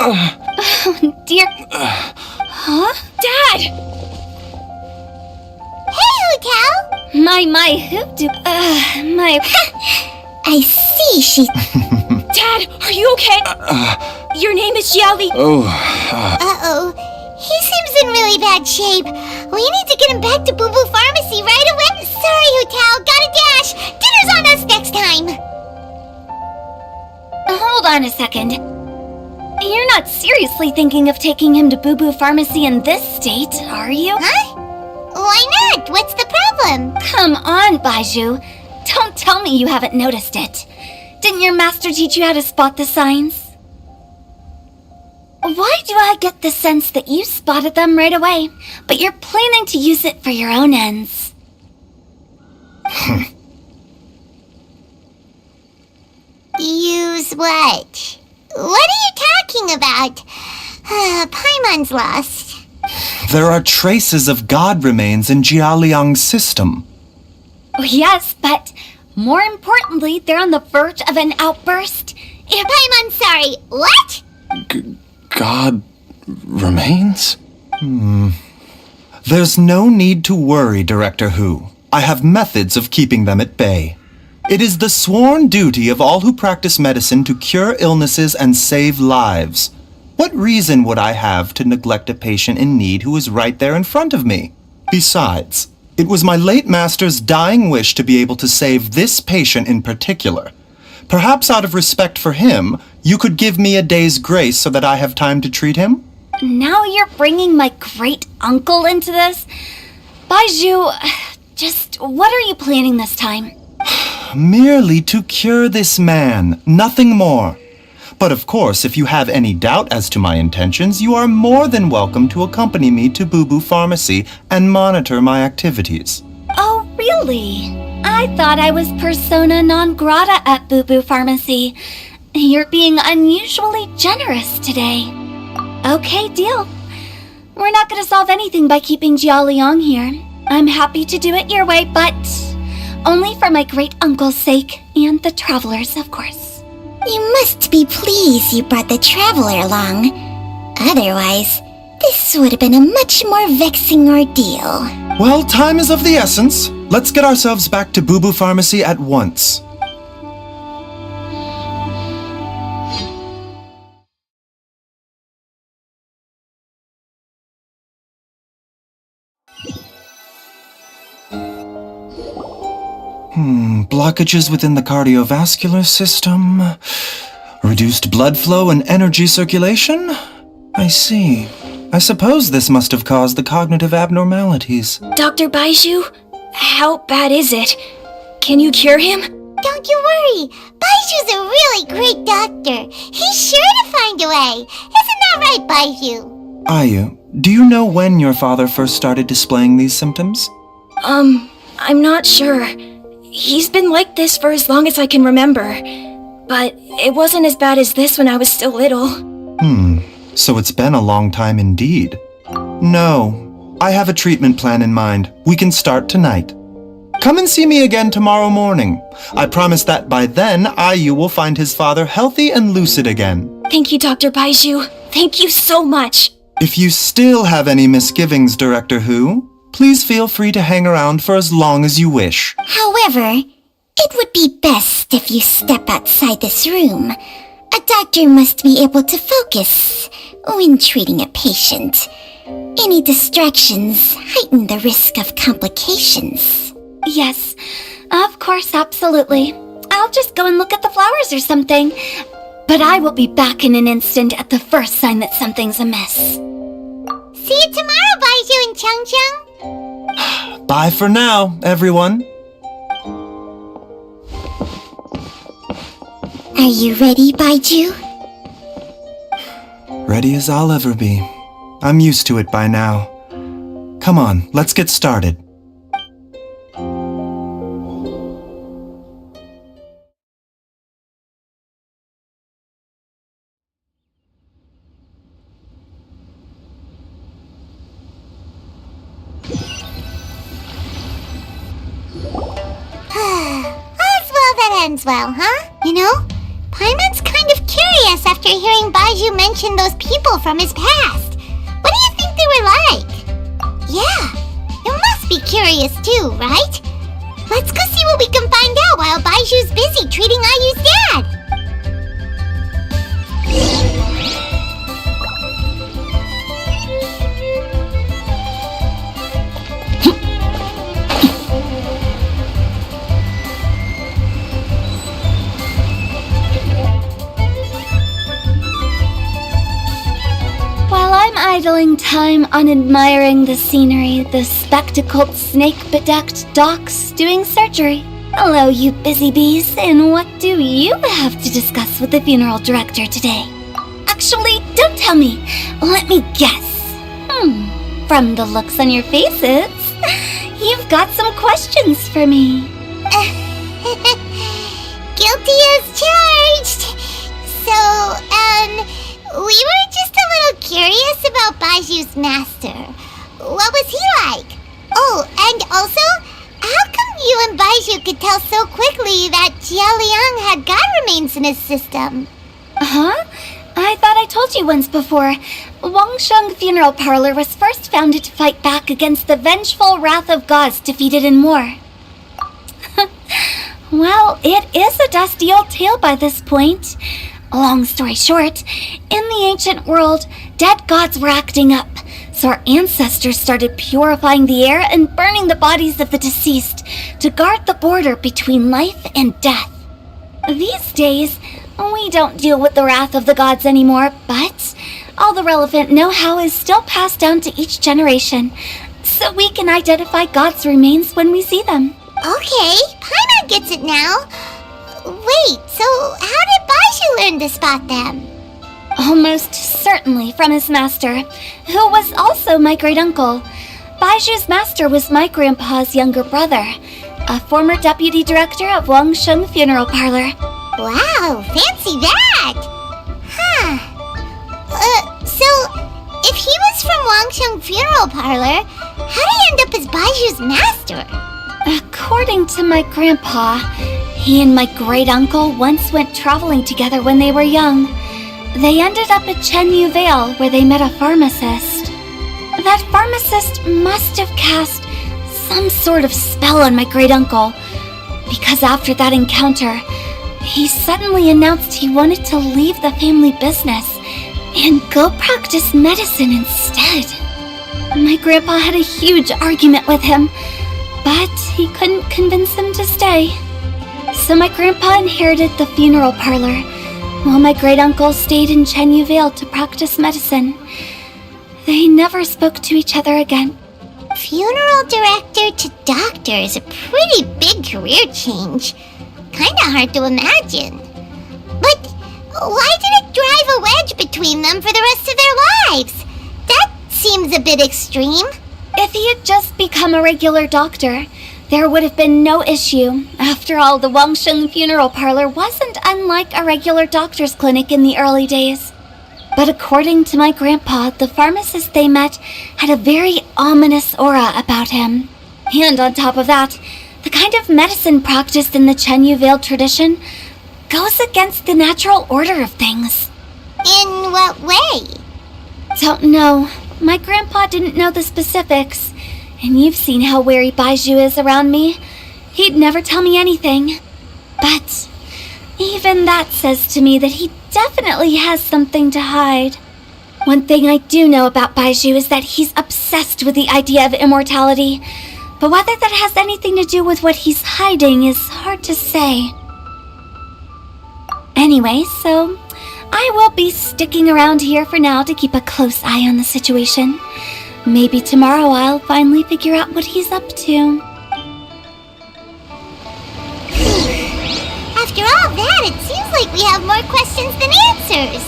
Oh, dear. Huh? Dad! Hey, Hotel! My hoop-doo... my... I see she... Dad, are you okay? Your name is Jiali. Uh-oh. He seems in really bad shape. We need to get him back to Boo Boo Pharmacy right away. Sorry, Hotel. Gotta dash. Dinner's on us next time. Hold on a second. You're not seriously thinking of taking him to Boo Boo Pharmacy in this state, are you? Huh? Why not? What's the problem? Come on, Baizhu. Don't tell me you haven't noticed it. Didn't your master teach you how to spot the signs? Why do I get the sense that you spotted them right away, but you're planning to use it for your own ends? Use what? What are you talking about? Paimon's lost. There are traces of god remains in Jialiang's system. Oh, yes, but more importantly, they're on the verge of an outburst. Paimon, sorry. What? God remains? There's no need to worry, Director Hu. I have methods of keeping them at bay. It is the sworn duty of all who practice medicine to cure illnesses and save lives. What reason would I have to neglect a patient in need who is right there in front of me? Besides, it was my late master's dying wish to be able to save this patient in particular. Perhaps out of respect for him, you could give me a day's grace so that I have time to treat him? Now you're bringing my great-uncle into this? Baizhu, just what are you planning this time? Merely to cure this man, nothing more. But of course, if you have any doubt as to my intentions, you are more than welcome to accompany me to Boo Boo Pharmacy and monitor my activities. Oh, really? I thought I was persona non grata at Boo Boo Pharmacy. You're being unusually generous today. Okay, deal. We're not going to solve anything by keeping Jialiang here. I'm happy to do it your way, but only for my great-uncle's sake and the travelers, of course. You must be pleased you brought the traveler along. Otherwise, this would have been a much more vexing ordeal. Well, time is of the essence. Let's get ourselves back to Boo Boo Pharmacy at once. Blockages within the cardiovascular system, reduced blood flow and energy circulation? I see. I suppose this must have caused the cognitive abnormalities. Dr. Baizhu, how bad is it? Can you cure him? Don't you worry. Baiju's a really great doctor. He's sure to find a way. Isn't that right, Baizhu? Ayu, do you know when your father first started displaying these symptoms? I'm not sure. He's been like this for as long as I can remember. But it wasn't as bad as this when I was still little. So it's been a long time indeed. No, I have a treatment plan in mind. We can start tonight. Come and see me again tomorrow morning. I promise that by then, Ayu will find his father healthy and lucid again. Thank you, Dr. Baizhu. Thank you so much. If you still have any misgivings, Director Hu, please feel free to hang around for as long as you wish. However, it would be best if you step outside this room. A doctor must be able to focus when treating a patient. Any distractions heighten the risk of complications. Yes, of course, absolutely. I'll just go and look at the flowers or something. But I will be back in an instant at the first sign that something's amiss. See you tomorrow, Baizhu and Chung Chung. Bye for now, everyone. Are you ready, Baizhu? Ready as I'll ever be. I'm used to it by now. Come on, let's get started. Ends well, huh? You know, Paimon's kind of curious after hearing Baizhu Baizhu mentioned those people from his past. What do you think they were like? Yeah, you must be curious too, right? Let's go see what we can find out while Baizhu's busy treating Ayu's dad. While I'm idling time on admiring the scenery, the spectacled snake-bedecked docs doing surgery. Hello, you busy bees, and what do you have to discuss with the funeral director today? Actually, don't tell me. Let me guess. From the looks on your faces, you've got some questions for me. Guilty as charged. So, we were just a little curious about Baizhu's master. What was he like? Oh, and also, how come you and Baizhu could tell so quickly that Jia Liang had god remains in his system? Huh? I thought I told you once before. Wangsheng Funeral Parlor was first founded to fight back against the vengeful wrath of gods defeated in war. Well, it is a dusty old tale by this point. Long story short, in the ancient world, dead gods were acting up, so our ancestors started purifying the air and burning the bodies of the deceased to guard the border between life and death. These days, we don't deal with the wrath of the gods anymore, but all the relevant know-how is still passed down to each generation, so we can identify gods' remains when we see them. Okay, Paimon gets it now. Wait, so how did Baizhu learn to spot them? Almost certainly from his master, who was also my great-uncle. Baizhu's master was my grandpa's younger brother, a former deputy director of Wangsheng Funeral Parlor. Wow, fancy that! Huh. So, if he was from Wangsheng Funeral Parlor, how did he end up as Baizhu's master? According to my grandpa, he and my great-uncle once went traveling together when they were young. They ended up at Chenyu Vale, where they met a pharmacist. That pharmacist must have cast some sort of spell on my great-uncle, because after that encounter, he suddenly announced he wanted to leave the family business and go practice medicine instead. My grandpa had a huge argument with him, but he couldn't convince him to stay. So my grandpa inherited the funeral parlor, while my great-uncle stayed in Chenyu Vale to practice medicine. They never spoke to each other again. Funeral director to doctor is a pretty big career change. Kinda hard to imagine. But why did it drive a wedge between them for the rest of their lives? That seems a bit extreme. If he had just become a regular doctor, there would have been no issue. After all, the Wangsheng Funeral Parlor wasn't unlike a regular doctor's clinic in the early days. But according to my grandpa, the pharmacist they met had a very ominous aura about him. And on top of that, the kind of medicine practiced in the Chenyu Vale tradition goes against the natural order of things. In what way? Don't know. My grandpa didn't know the specifics. And you've seen how wary Baizhu is around me. He'd never tell me anything. But even that says to me that he definitely has something to hide. One thing I do know about Baizhu is that he's obsessed with the idea of immortality. But whether that has anything to do with what he's hiding is hard to say. Anyway, so I will be sticking around here for now to keep a close eye on the situation. Maybe tomorrow I'll finally figure out what he's up to. After all that, it seems like we have more questions than answers.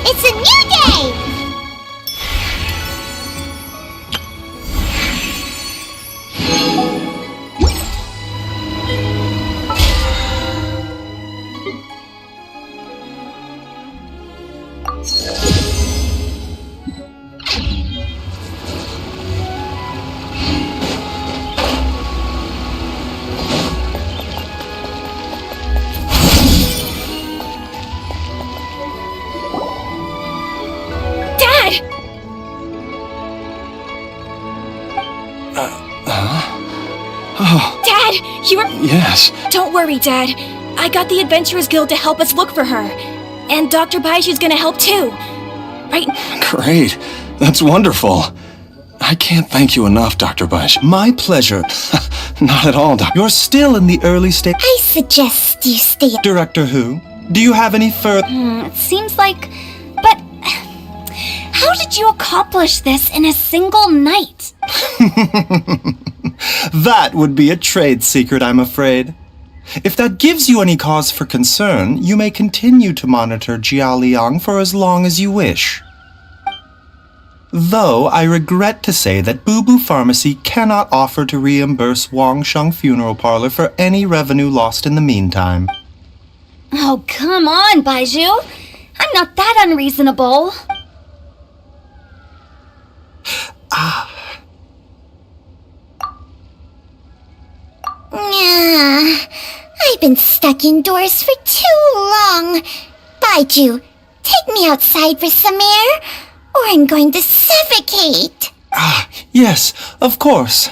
It's a new day! Dad, you were... Yes. Don't worry, Dad. I got the Adventurers Guild to help us look for her. And Dr. Baiju's gonna help too. Right? Great. That's wonderful. I can't thank you enough, Dr. Baiju. My pleasure. Not at all, Doctor. You're still in the early stage. I suggest you stay. Director Who, do you have any further... It seems like... But... How did you accomplish this in a single night? That would be a trade secret, I'm afraid. If that gives you any cause for concern, you may continue to monitor Jialiang for as long as you wish. Though I regret to say that Boo Boo Pharmacy cannot offer to reimburse Wangsheng Funeral Parlor for any revenue lost in the meantime. Oh, come on, Baiju. I'm not that unreasonable. I've been stuck indoors for too long. Baiju, take me outside for some air, or I'm going to suffocate. Yes, of course.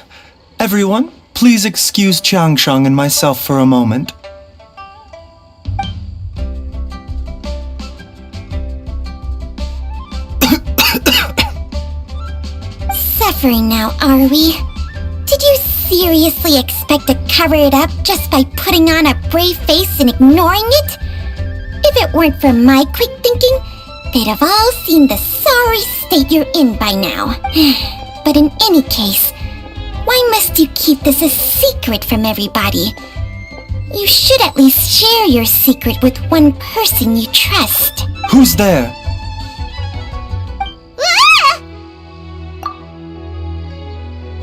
Everyone, please excuse Changsheng and myself for a moment. Suffering now, are we? Did you seriously expect to cover it up just by putting on a brave face and ignoring it? If it weren't for my quick thinking, they'd have all seen the sorry state you're in by now. But in any case, why must you keep this a secret from everybody? You should at least share your secret with one person you trust. Who's there?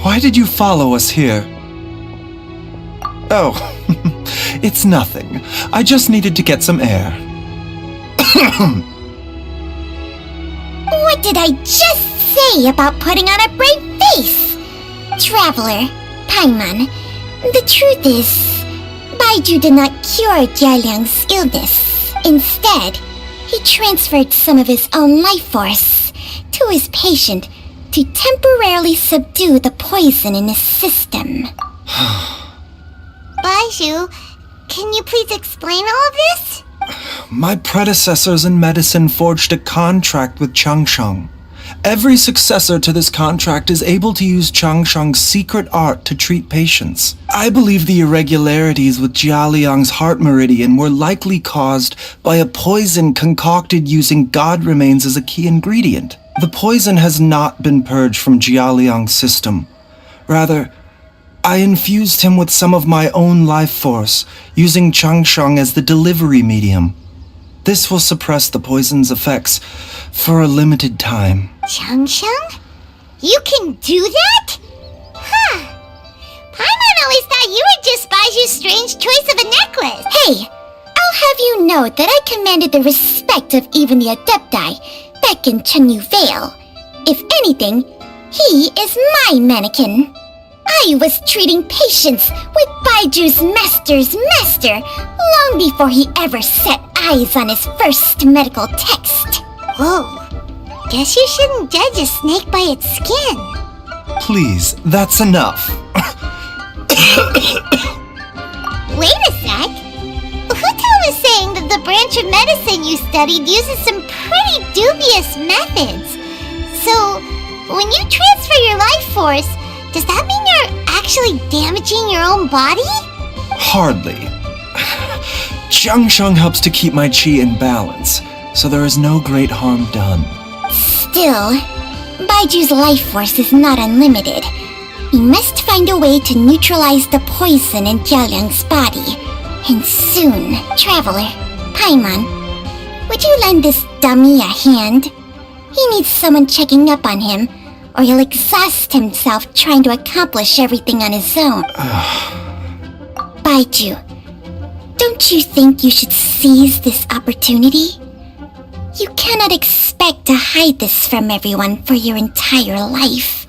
Why did you follow us here? Oh, it's nothing. I just needed to get some air. What did I just say about putting on a brave face? Traveler, Paimon, the truth is, Baiju did not cure Jialiang's illness. Instead, he transferred some of his own life force to his patient to temporarily subdue the poison in his system. Baiju, can you please explain all of this? My predecessors in medicine forged a contract with Changsheng. Every successor to this contract is able to use Changsheng's secret art to treat patients. I believe the irregularities with Jialiang's heart meridian were likely caused by a poison concocted using god remains as a key ingredient. The poison has not been purged from Jialiang's system. Rather, I infused him with some of my own life force, using Changsheng as the delivery medium. This will suppress the poison's effects for a limited time. Changsheng? You can do that? Huh. Paimon always thought you were just Baiju's strange choice of a necklace. Hey, I'll have you know that I commanded the respect of even the Adepti back in Chenyu Vale. If anything, he is my mannequin. I was treating patients with Baiju's master's master long before he ever set eyes on his first medical text. Whoa. Guess you shouldn't judge a snake by its skin. Please, that's enough. Wait a sec. Huto was saying that the branch of medicine you studied uses some pretty dubious methods. So, when you transfer your life force, does that mean you're actually damaging your own body? Hardly. Changsheng helps to keep my chi in balance, so there is no great harm done. Still, Baiju's life force is not unlimited. We must find a way to neutralize the poison in Jialiang's body. And soon, Traveler, Paimon, would you lend this dummy a hand? He needs someone checking up on him, or he'll exhaust himself trying to accomplish everything on his own. Baiju, don't you think you should seize this opportunity? You cannot expect to hide this from everyone for your entire life.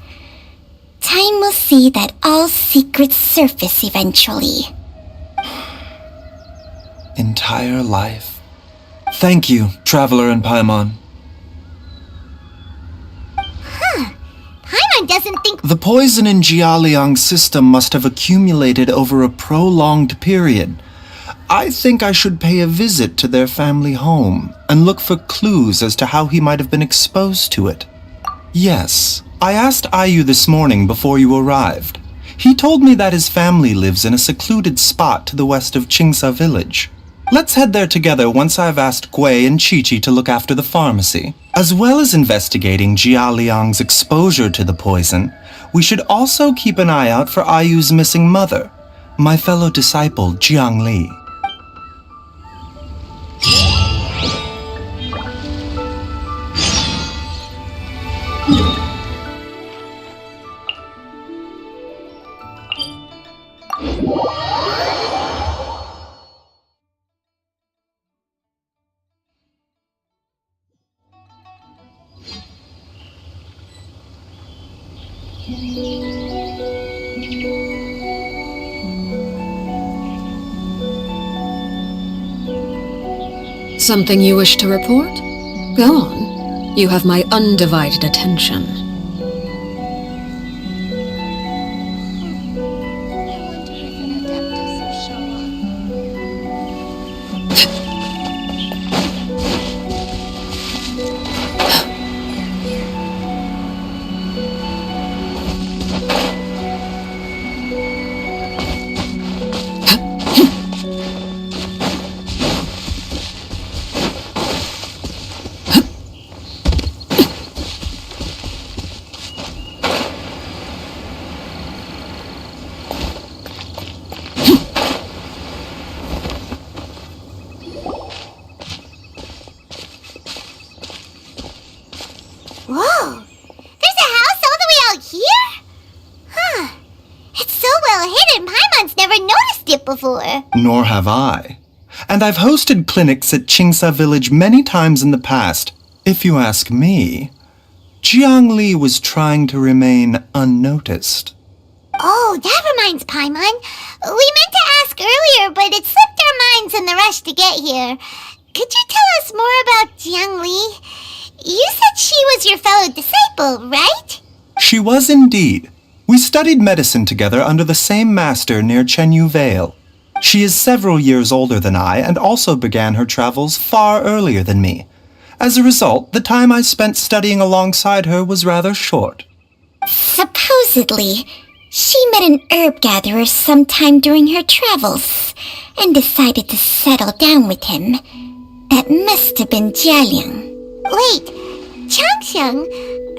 Time will see that all secrets surface eventually. Entire life. Thank you, Traveler and Paimon. Paimon doesn't think... The poison in Jialiang's system must have accumulated over a prolonged period. I think I should pay a visit to their family home and look for clues as to how he might have been exposed to it. Yes, I asked Ayu this morning before you arrived. He told me that his family lives in a secluded spot to the west of Qingsa village. Let's head there together once I've asked Gui and Chi-Chi to look after the pharmacy. As well as investigating Jia Liang's exposure to the poison, we should also keep an eye out for Ayu's missing mother, my fellow disciple Jiang Li. Something you wish to report? Go on. You have my undivided attention. Whoa! There's a house all the way out here? Huh. It's so well hidden, Paimon's never noticed it before. Nor have I. And I've hosted clinics at Qingsa village many times in the past. If you ask me, Jiang Li was trying to remain unnoticed. Oh, that reminds Paimon. We meant to ask earlier, but it slipped our minds in the rush to get here. Could you tell us more about Jiang Li? You said she was your fellow disciple, right? She was indeed. We studied medicine together under the same master near Chenyu Vale. She is several years older than I and also began her travels far earlier than me. As a result, the time I spent studying alongside her was rather short. Supposedly, she met an herb gatherer sometime during her travels and decided to settle down with him. That must have been Jialiang. Wait, Changxiang,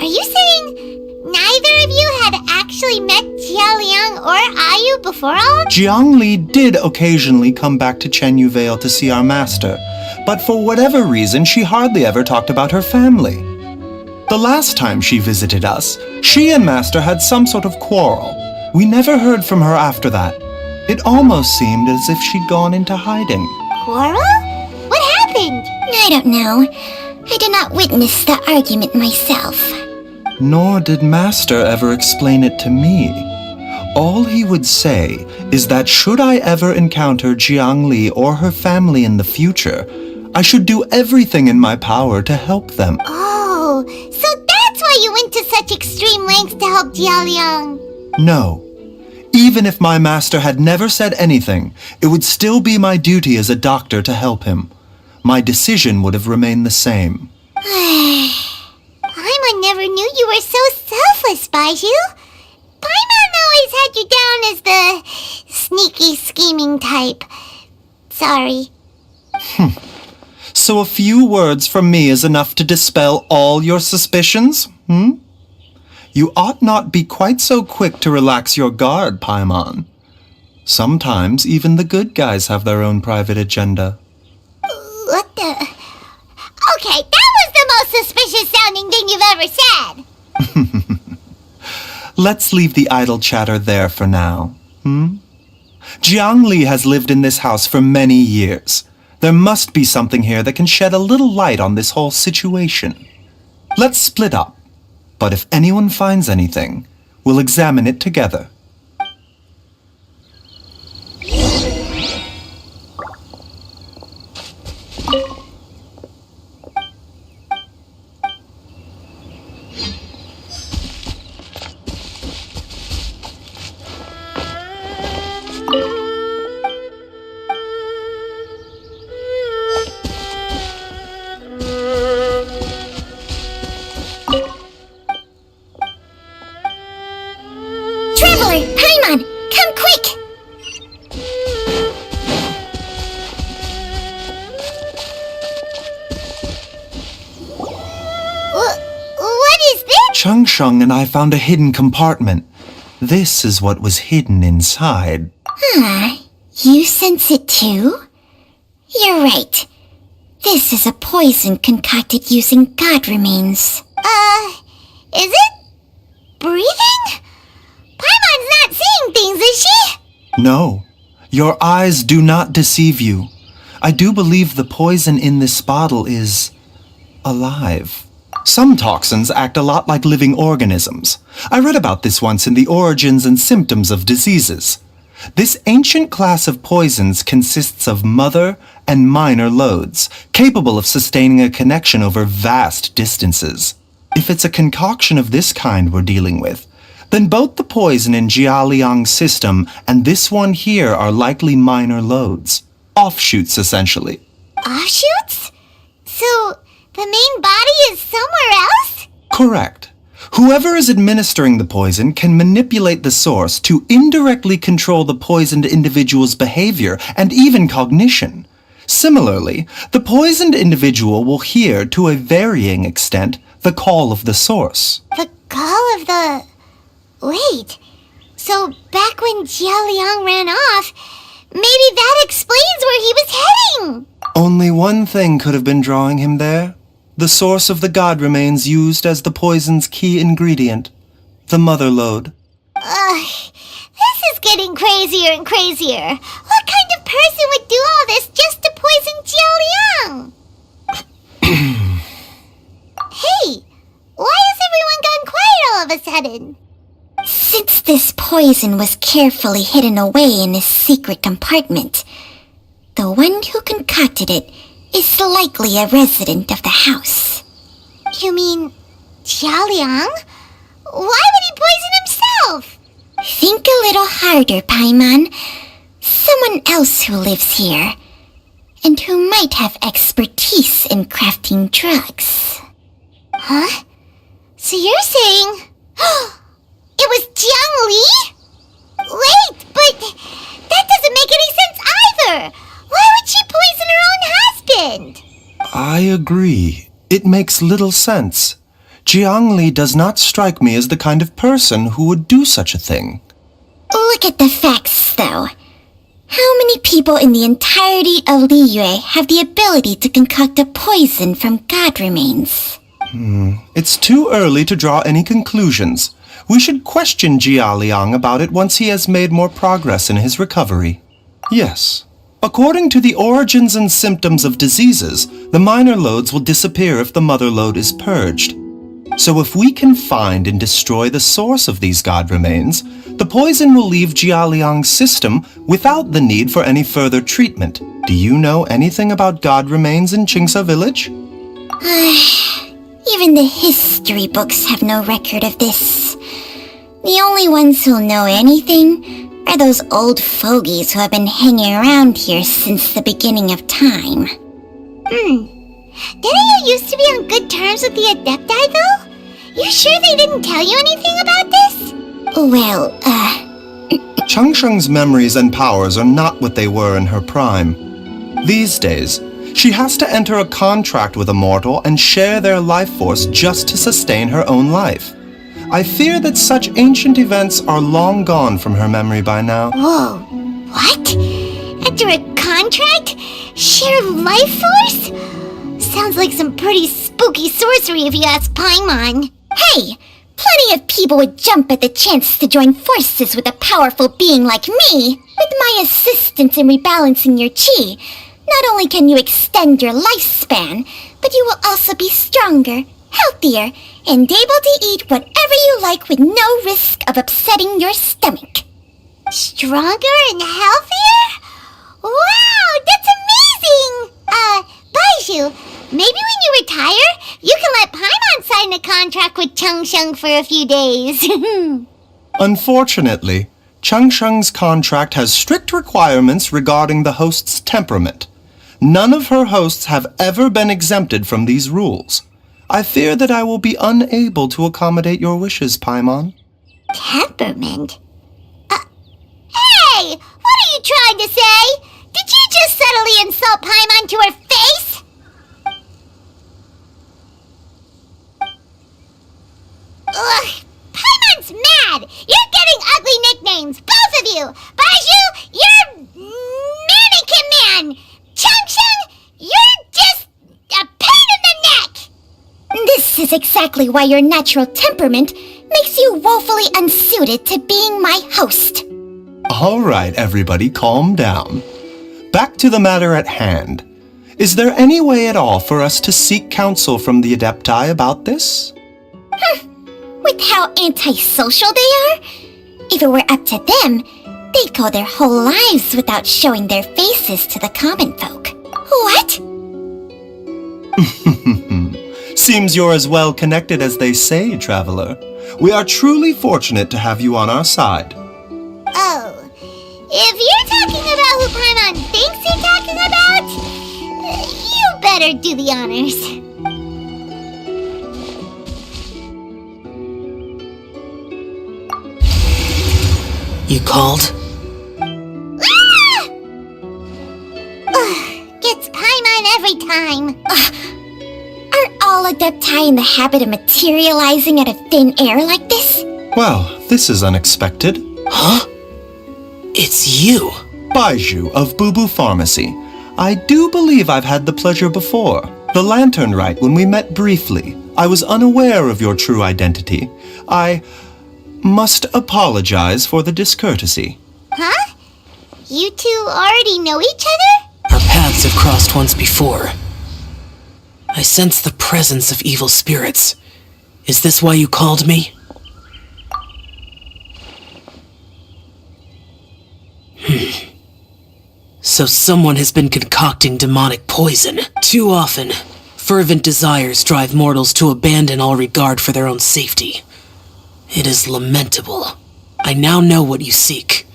are you saying neither of you had actually met Jialiang or Ayu before all? Jiang Li did occasionally come back to Chenyu Vale to see our master, but for whatever reason she hardly ever talked about her family. The last time she visited us, she and master had some sort of quarrel. We never heard from her after that. It almost seemed as if she'd gone into hiding. Quarrel? What happened? I don't know. I did not witness the argument myself. Nor did master ever explain it to me. All he would say is that should I ever encounter Jiang Li or her family in the future, I should do everything in my power to help them. Oh, so that's why you went to such extreme lengths to help Jialiang. No. Even if my master had never said anything, it would still be my duty as a doctor to help him. My decision would have remained the same. Paimon never knew you were so selfless, Baiju. Paimon always had you down as the sneaky, scheming type. Sorry. So a few words from me is enough to dispel all your suspicions? You ought not be quite so quick to relax your guard, Paimon. Sometimes even the good guys have their own private agenda. What the... Okay, that was the most suspicious sounding thing you've ever said. Let's leave the idle chatter there for now. Jiang Li has lived in this house for many years. There must be something here that can shed a little light on this whole situation. Let's split up. But if anyone finds anything, we'll examine it together. Come quick! What is this? Changsheng and I found a hidden compartment. This is what was hidden inside. You sense it too? You're right. This is a poison concocted using god remains. Is it? Breathing? Paimon's not seeing things, is she? No, your eyes do not deceive you. I do believe the poison in this bottle is alive. Some toxins act a lot like living organisms. I read about this once in the Origins and Symptoms of Diseases. This ancient class of poisons consists of mother and minor loads, capable of sustaining a connection over vast distances. If it's a concoction of this kind we're dealing with, then both the poison in Jialiang's system and this one here are likely minor loads. Offshoots, essentially. Offshoots? So, the main body is somewhere else? Correct. Whoever is administering the poison can manipulate the source to indirectly control the poisoned individual's behavior and even cognition. Similarly, the poisoned individual will hear, to a varying extent, the call of the source. The call of the... Wait. So, back when Jialiang ran off, maybe that explains where he was heading! Only one thing could have been drawing him there. The source of the god remains used as the poison's key ingredient, the mother lode. This is getting crazier and crazier. What kind of person would do all this just to poison Jialiang? Hey, why has everyone gone quiet all of a sudden? Since this poison was carefully hidden away in this secret compartment, the one who concocted it is likely a resident of the house. You mean Jialiang? Why would he poison himself? Think a little harder, Paimon. Someone else who lives here, and who might have expertise in crafting drugs. Huh? So you're saying... it was Jiang Li? Wait, but that doesn't make any sense either! Why would she poison her own husband? I agree. It makes little sense. Jiang Li does not strike me as the kind of person who would do such a thing. Look at the facts, though. How many people in the entirety of Liyue have the ability to concoct a poison from god remains? It's too early to draw any conclusions. We should question Jia Liang about it once he has made more progress in his recovery. Yes. According to the Origins and Symptoms of Diseases, the minor loads will disappear if the mother load is purged. So if we can find and destroy the source of these god remains, the poison will leave Jialiang's system without the need for any further treatment. Do you know anything about god remains in Qingsa village? Even the history books have no record of this. The only ones who'll know anything are those old fogies who have been hanging around here since the beginning of time. Didn't you used to be on good terms with the Adepti, though? You sure they didn't tell you anything about this? Well, Changsheng's memories and powers are not what they were in her prime. These days, she has to enter a contract with a mortal and share their life force just to sustain her own life. I fear that such ancient events are long gone from her memory by now. Whoa, what? Enter a contract? Share life force? Sounds like some pretty spooky sorcery if you ask Paimon. hey! Plenty of people would jump at the chance to join forces with a powerful being like me. With my assistance in rebalancing your chi, not only can you extend your lifespan, but you will also be stronger, healthier, and able to eat whatever you like with no risk of upsetting your stomach. Stronger and healthier? Wow, that's amazing! Baizhu, maybe when you retire, you can let Paimon sign a contract with Changsheng for a few days. Unfortunately, Changsheng's contract has strict requirements regarding the host's temperament. None of her hosts have ever been exempted from these rules. I fear that I will be unable to accommodate your wishes, Paimon. Temperament? Hey, what are you trying to say? Did you just subtly insult Paimon to her face? Ugh, Paimon's mad! You're getting ugly nicknames, both of you! Baiju, you're Mannequin Man! Chung-Chung, you're just a pain in the neck! This is exactly why your natural temperament makes you woefully unsuited to being my host. All right, everybody, calm down. Back to the matter at hand. Is there any way at all for us to seek counsel from the Adepti about this? With how antisocial they are, if it were up to them, they'd go their whole lives without showing their faces to the common folk. What? Seems you're as well connected as they say, Traveler. We are truly fortunate to have you on our side. Oh, if you're talking about who Paimon thinks you're talking about, you better do the honors. You called? Ah! Ugh, gets Paimon every time. Are all Adepti in the habit of materializing out of thin air like this? Well, this is unexpected. Huh? It's you. Baiju of Bubu Pharmacy. I do believe I've had the pleasure before. The Lantern Rite when we met briefly. I was unaware of your true identity. I must apologize for the discourtesy. Huh? You two already know each other? Our paths have crossed once before. I sense the presence of evil spirits. Is this why you called me? So someone has been concocting demonic poison. Too often, fervent desires drive mortals to abandon all regard for their own safety. It is lamentable. I now know what you seek.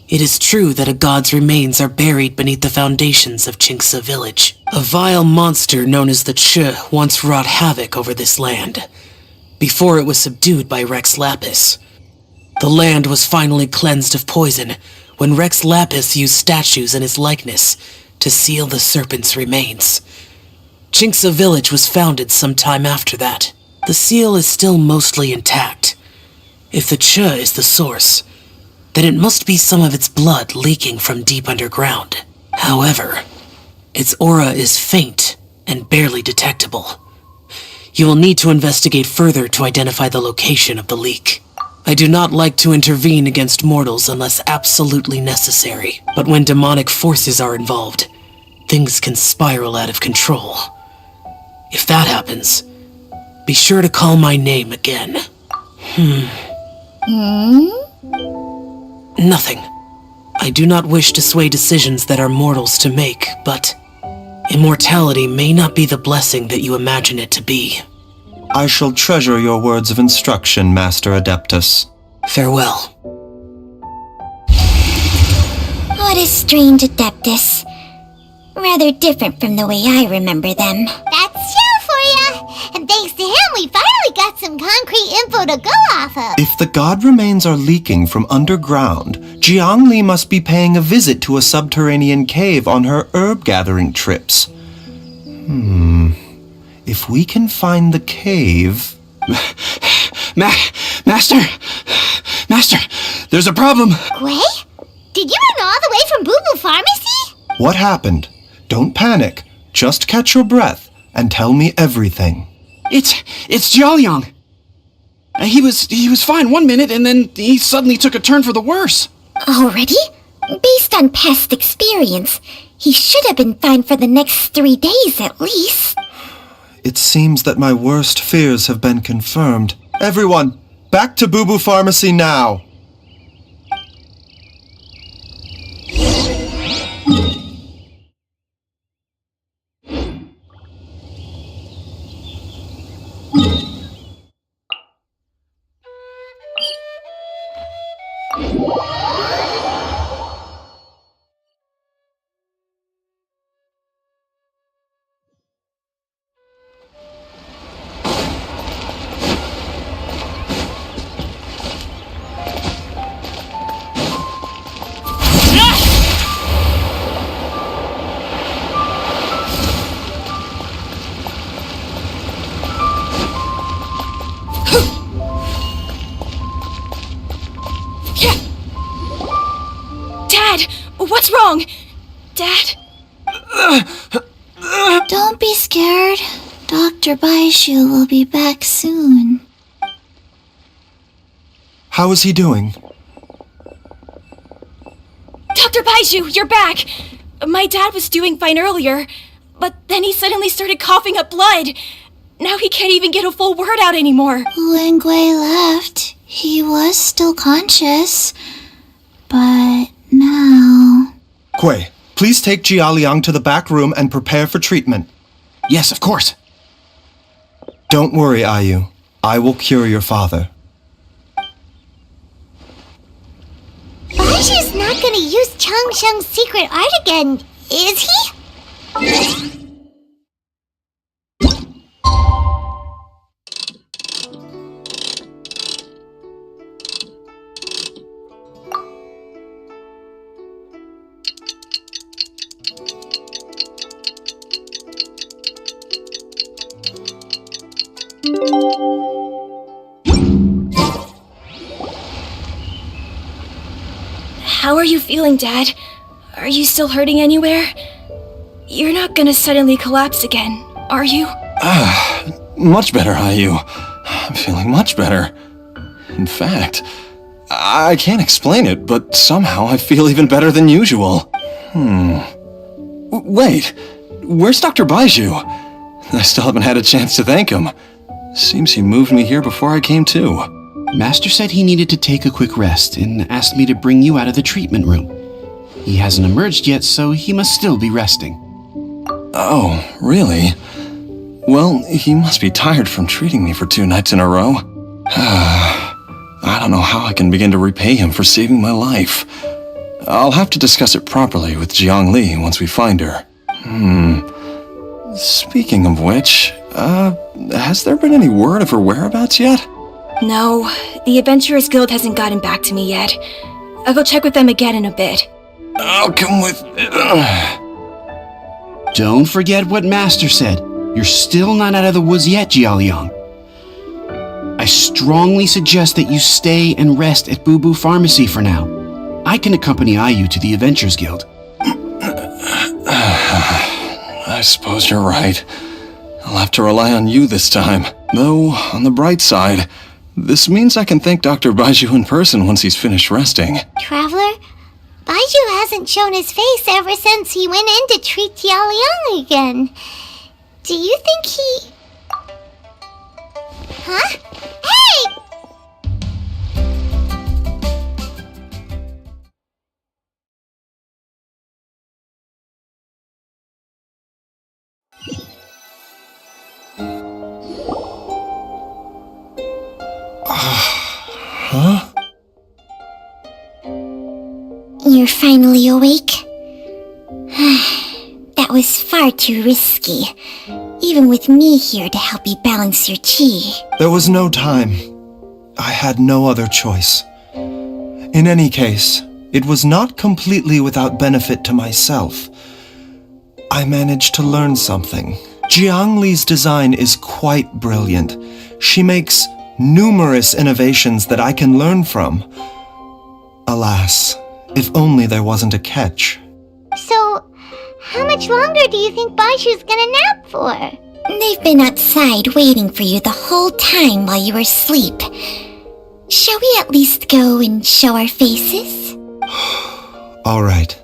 It is true that a god's remains are buried beneath the foundations of Chinxa village. A vile monster known as the Ch once wrought havoc over this land, before it was subdued by Rex Lapis. The land was finally cleansed of poison when Rex Lapis used statues in his likeness to seal the serpent's remains. Chinxa village was founded some time after that. The seal is still mostly intact. If the Ch is the source, then it must be some of its blood leaking from deep underground. However, its aura is faint and barely detectable. You will need to investigate further to identify the location of the leak. I do not like to intervene against mortals unless absolutely necessary, but when demonic forces are involved, things can spiral out of control. If that happens, be sure to call my name again. Nothing. I do not wish to sway decisions that are mortals to make, but immortality may not be the blessing that you imagine it to be. I shall treasure your words of instruction, Master Adeptus. Farewell. What a strange Adeptus. Rather different from the way I remember them. That's Xiao for ya! And thanks to him, we finally got some concrete info to go off of. If the god remains are leaking from underground, Jiangli must be paying a visit to a subterranean cave on her herb-gathering trips. If we can find the cave... Master, there's a problem. Gui? Did you run all the way from Bubu Pharmacy? What happened? Don't panic. Just catch your breath and tell me everything. It's Jiaoliang. He was fine one minute and then he suddenly took a turn for the worse. Already? Based on past experience, he should have been fine for the next 3 days at least. It seems that my worst fears have been confirmed. Everyone, back to Bubu Pharmacy now! Dad! What's wrong? Dad? Don't be scared. Dr. Baishu will be back soon. How is he doing? Dr. Baishu, you're back! My dad was doing fine earlier, but then he suddenly started coughing up blood. Now he can't even get a full word out anymore. When Gui left, he was still conscious. But now... Gui, please take Jialiang to the back room and prepare for treatment. Yes, of course. Don't worry, Ayu. I will cure your father. Baishu's not gonna use Changsheng's secret art again, is he? How are you feeling, Dad? Are you still hurting anywhere? You're not gonna suddenly collapse again, are you? Much better, Ayu. I'm feeling much better. In fact, I can't explain it, but somehow I feel even better than usual. Wait, where's Dr. Baishu? I still haven't had a chance to thank him. Seems he moved me here before I came to. Master said he needed to take a quick rest and asked me to bring you out of the treatment room. He hasn't emerged yet, so he must still be resting. Oh, really? Well, he must be tired from treating me for 2 nights in a row. I don't know how I can begin to repay him for saving my life. I'll have to discuss it properly with Jiang Li once we find her. Speaking of which, has there been any word of her whereabouts yet? No, the Adventurers Guild hasn't gotten back to me yet. I'll go check with them again in a bit. I'll come with... Don't forget what Master said. You're still not out of the woods yet, Jialiang. I strongly suggest that you stay and rest at Boo Boo Pharmacy for now. I can accompany Ayu to the Adventurers Guild. I suppose you're right. I'll have to rely on you this time. Though, on the bright side, this means I can thank Dr. Baishu in person once he's finished resting. Traveler, Baishu hasn't shown his face ever since he went in to treat Jialiang again. Do you think he... Huh? Hey! Huh? You're finally awake? That was far too risky, even with me here to help you balance your chi. There was no time. I had no other choice. In any case, it was not completely without benefit to myself. I managed to learn something. Jiang Li's design is quite brilliant. She makes numerous innovations that I can learn from. Alas, if only there wasn't a catch. So, how much longer do you think Baishu's gonna nap for? They've been outside waiting for you the whole time while you were asleep. Shall we at least go and show our faces? All right.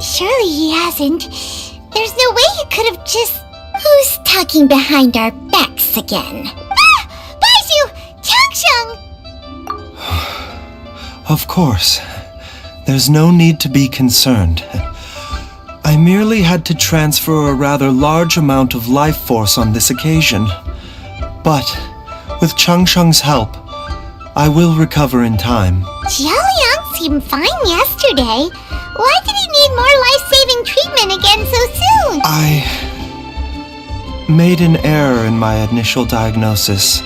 Surely he hasn't. There's no way he could have just... Who's talking behind our backs again? Ah! Baishu! Changsheng! Of course. There's no need to be concerned. I merely had to transfer a rather large amount of life force on this occasion. But, with Changsheng's help, I will recover in time. Jialiang seemed fine yesterday. Why did he need more life-saving treatment again so soon? I made an error in my initial diagnosis.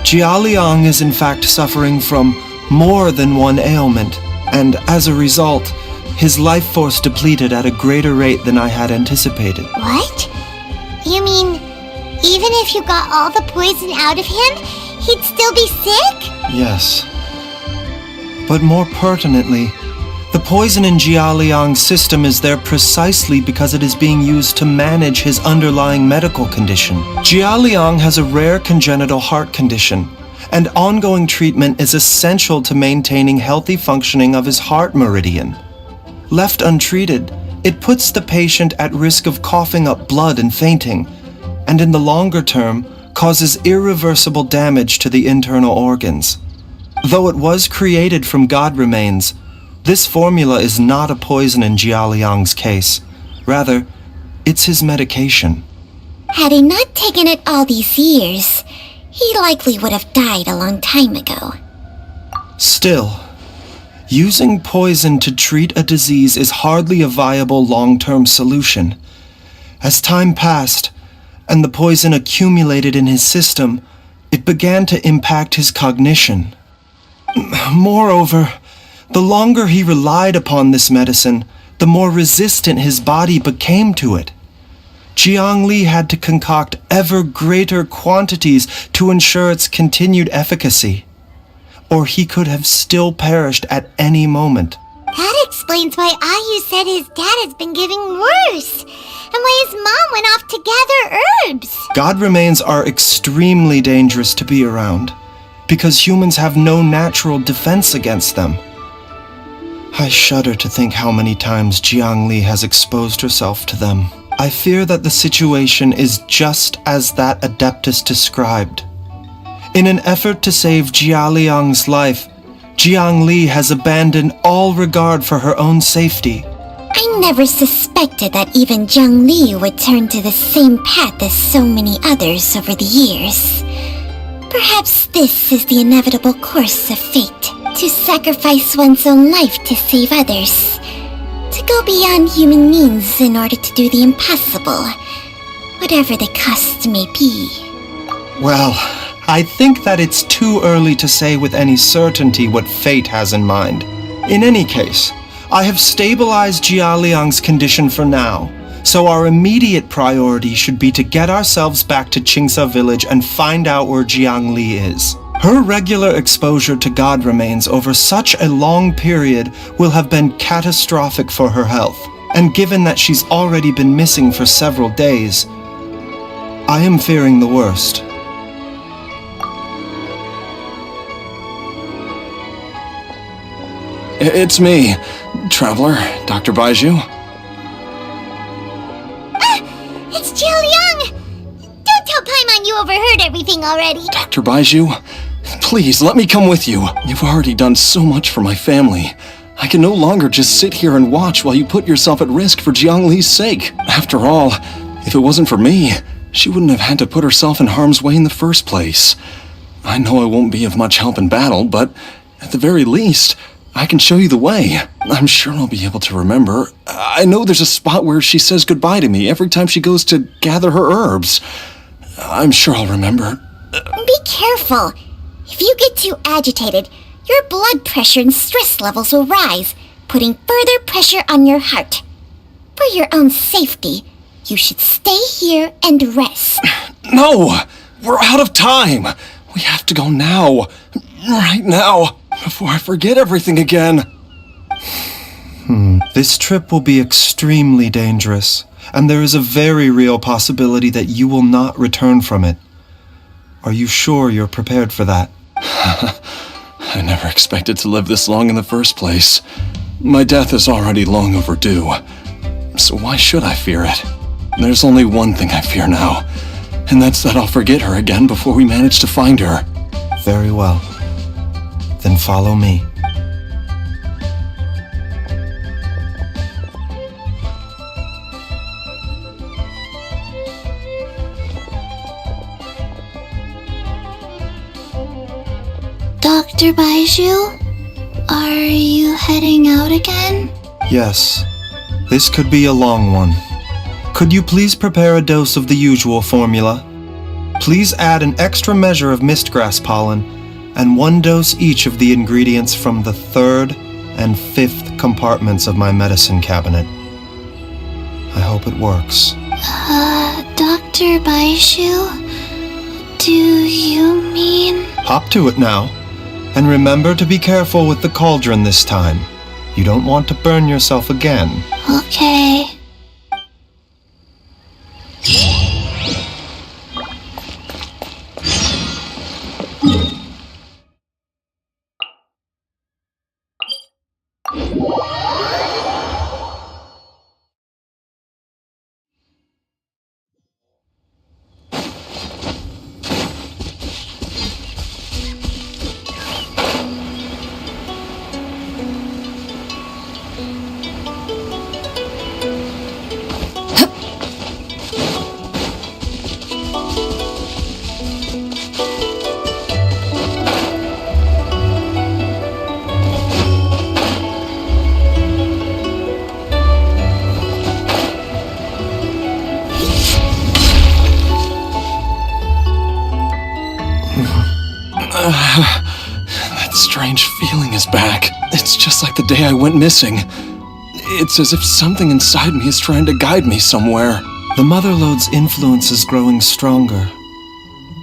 Jialiang is in fact suffering from more than one ailment, and as a result, his life force depleted at a greater rate than I had anticipated. What? You mean, even if you got all the poison out of him, he'd still be sick? Yes. But more pertinently, the poison in Jialiang's system is there precisely because it is being used to manage his underlying medical condition. Jialiang has a rare congenital heart condition, and ongoing treatment is essential to maintaining healthy functioning of his heart meridian. Left untreated, it puts the patient at risk of coughing up blood and fainting, and in the longer term, causes irreversible damage to the internal organs. Though it was created from God remains, this formula is not a poison in Jialiang's case. Rather, it's his medication. Had he not taken it all these years, he likely would have died a long time ago. Still, using poison to treat a disease is hardly a viable long-term solution. As time passed, and the poison accumulated in his system, it began to impact his cognition. Moreover, the longer he relied upon this medicine, the more resistant his body became to it. Jiang Li had to concoct ever greater quantities to ensure its continued efficacy, or he could have still perished at any moment. That explains why Ayu said his dad has been getting worse, and why his mom went off to gather herbs. God remains are extremely dangerous to be around, because humans have no natural defense against them. I shudder to think how many times Jiang Li has exposed herself to them. I fear that the situation is just as that Adeptus described. In an effort to save Jialiang's life, Jiang Li has abandoned all regard for her own safety. I never suspected that even Jiang Li would turn to the same path as so many others over the years. Perhaps this is the inevitable course of fate, to sacrifice one's own life to save others, to go beyond human means in order to do the impossible, whatever the cost may be. Well, I think that it's too early to say with any certainty what fate has in mind. In any case, I have stabilized Jialiang's condition for now, so our immediate priority should be to get ourselves back to Qingsa village and find out where Jiang Li is. Her regular exposure to God remains over such a long period will have been catastrophic for her health, and given that she's already been missing for several days, I am fearing the worst. It's me, Traveler, Dr. Baiju. It's Jialiang! Don't tell Paimon you overheard everything already. Dr. Baiju, please let me come with you. You've already done so much for my family. I can no longer just sit here and watch while you put yourself at risk for Jiang Li's sake. After all, if it wasn't for me, she wouldn't have had to put herself in harm's way in the first place. I know I won't be of much help in battle, but at the very least, I can show you the way. I'm sure I'll be able to remember. I know there's a spot where she says goodbye to me every time she goes to gather her herbs. I'm sure I'll remember. Be careful. If you get too agitated, your blood pressure and stress levels will rise, putting further pressure on your heart. For your own safety, you should stay here and rest. No! We're out of time! We have to go now. Right now. Before I forget everything again. This trip will be extremely dangerous, and there is a very real possibility that you will not return from it. Are you sure you're prepared for that? I never expected to live this long in the first place. My death is already long overdue. So why should I fear it? There's only one thing I fear now, and that's that I'll forget her again before we manage to find her. Very well. Then follow me. Dr. Baiju? Are you heading out again? Yes. This could be a long one. Could you please prepare a dose of the usual formula? Please add an extra measure of mistgrass pollen and 1 dose each of the ingredients from the 3rd and 5th compartments of my medicine cabinet. I hope it works. Dr. Baishu? Do you mean... Hop to it now. And remember to be careful with the cauldron this time. You don't want to burn yourself again. Okay. That strange feeling is back. It's just like the day I went missing. It's as if something inside me is trying to guide me somewhere. The Mother Lode's influence is growing stronger.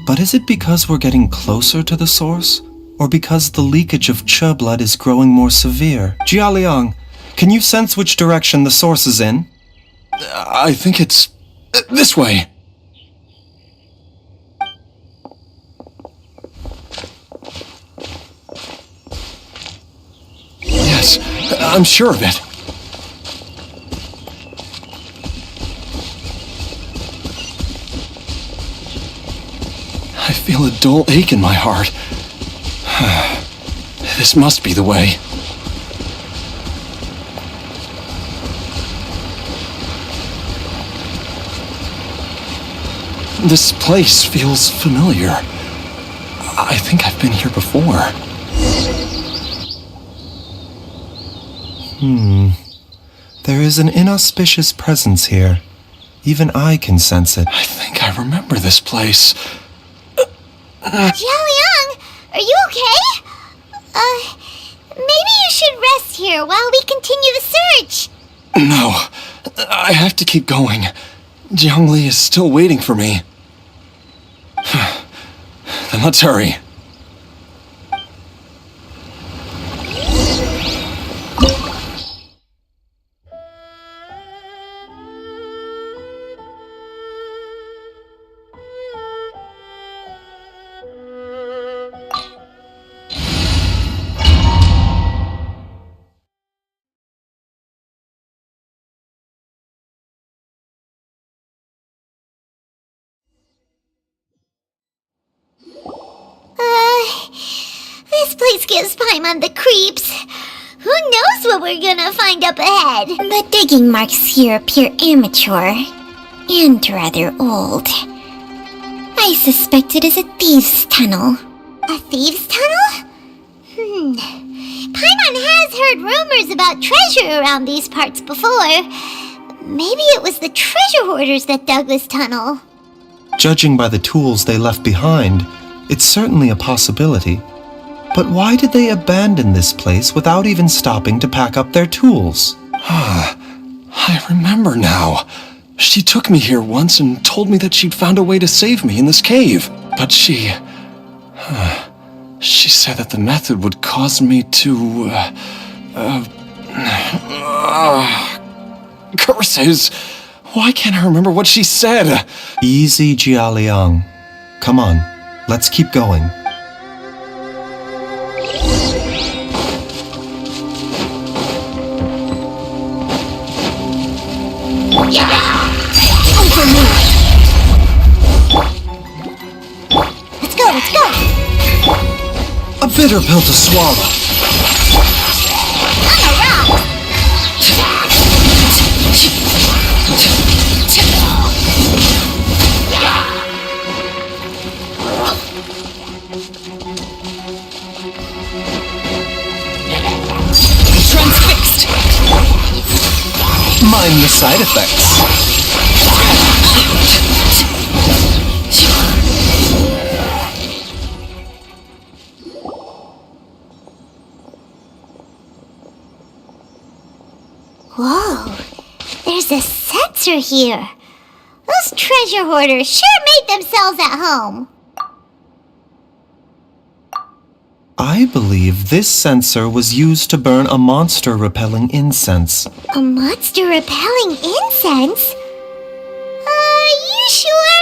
But is it because we're getting closer to the source? Or because the leakage of Che blood is growing more severe? Jialiang, can you sense which direction the source is in? I think it's... this way. Yes, I'm sure of it. I feel a dull ache in my heart. This must be the way. This place feels familiar. I think I've been here before. There is an inauspicious presence here. Even I can sense it. I think I remember this place. Jialiang, are you okay? Maybe you should rest here while we continue the search. No, I have to keep going. Jiangli is still waiting for me. Then let's hurry. This place gives Paimon the creeps. Who knows what we're gonna find up ahead? The digging marks here appear amateur and rather old. I suspect it is a thieves' tunnel. A thieves' tunnel? Paimon has heard rumors about treasure around these parts before. Maybe it was the treasure hoarders that dug this tunnel. Judging by the tools they left behind, it's certainly a possibility. But why did they abandon this place without even stopping to pack up their tools? I remember now. She took me here once and told me that she'd found a way to save me in this cave. But she said that the method would cause me to... curses! Why can't I remember what she said? Easy, Jialiang. Come on, let's keep going. Let's go! A bitter pill to swallow. On a rock! Transfixed! Mind the side effects. Oh, there's a sensor here. Those treasure hoarders sure made themselves at home. I believe this sensor was used to burn a monster-repelling incense. A monster repelling incense? You sure?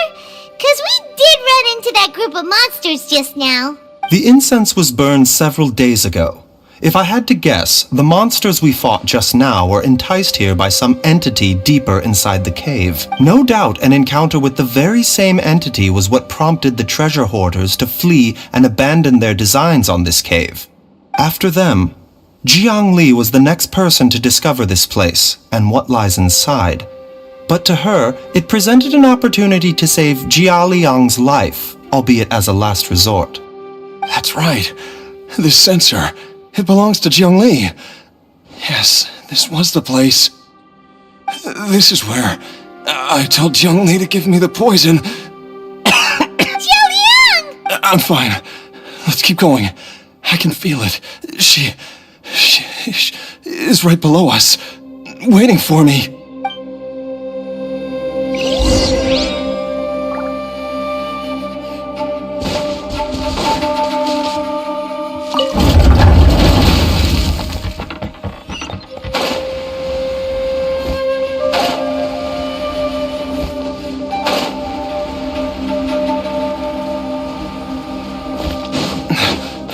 'Cause we did run into that group of monsters just now. The incense was burned several days ago. If I had to guess, the monsters we fought just now were enticed here by some entity deeper inside the cave. No doubt an encounter with the very same entity was what prompted the treasure hoarders to flee and abandon their designs on this cave. After them, Jiang Li was the next person to discover this place and what lies inside. But to her, it presented an opportunity to save Jia Liang's life, albeit as a last resort. That's right. This sensor, it belongs to Jiang Li. Yes, this was the place. This is where I told Jiang Li to give me the poison. Jiao Liang! I'm fine. Let's keep going. I can feel it. She is right below us, waiting for me.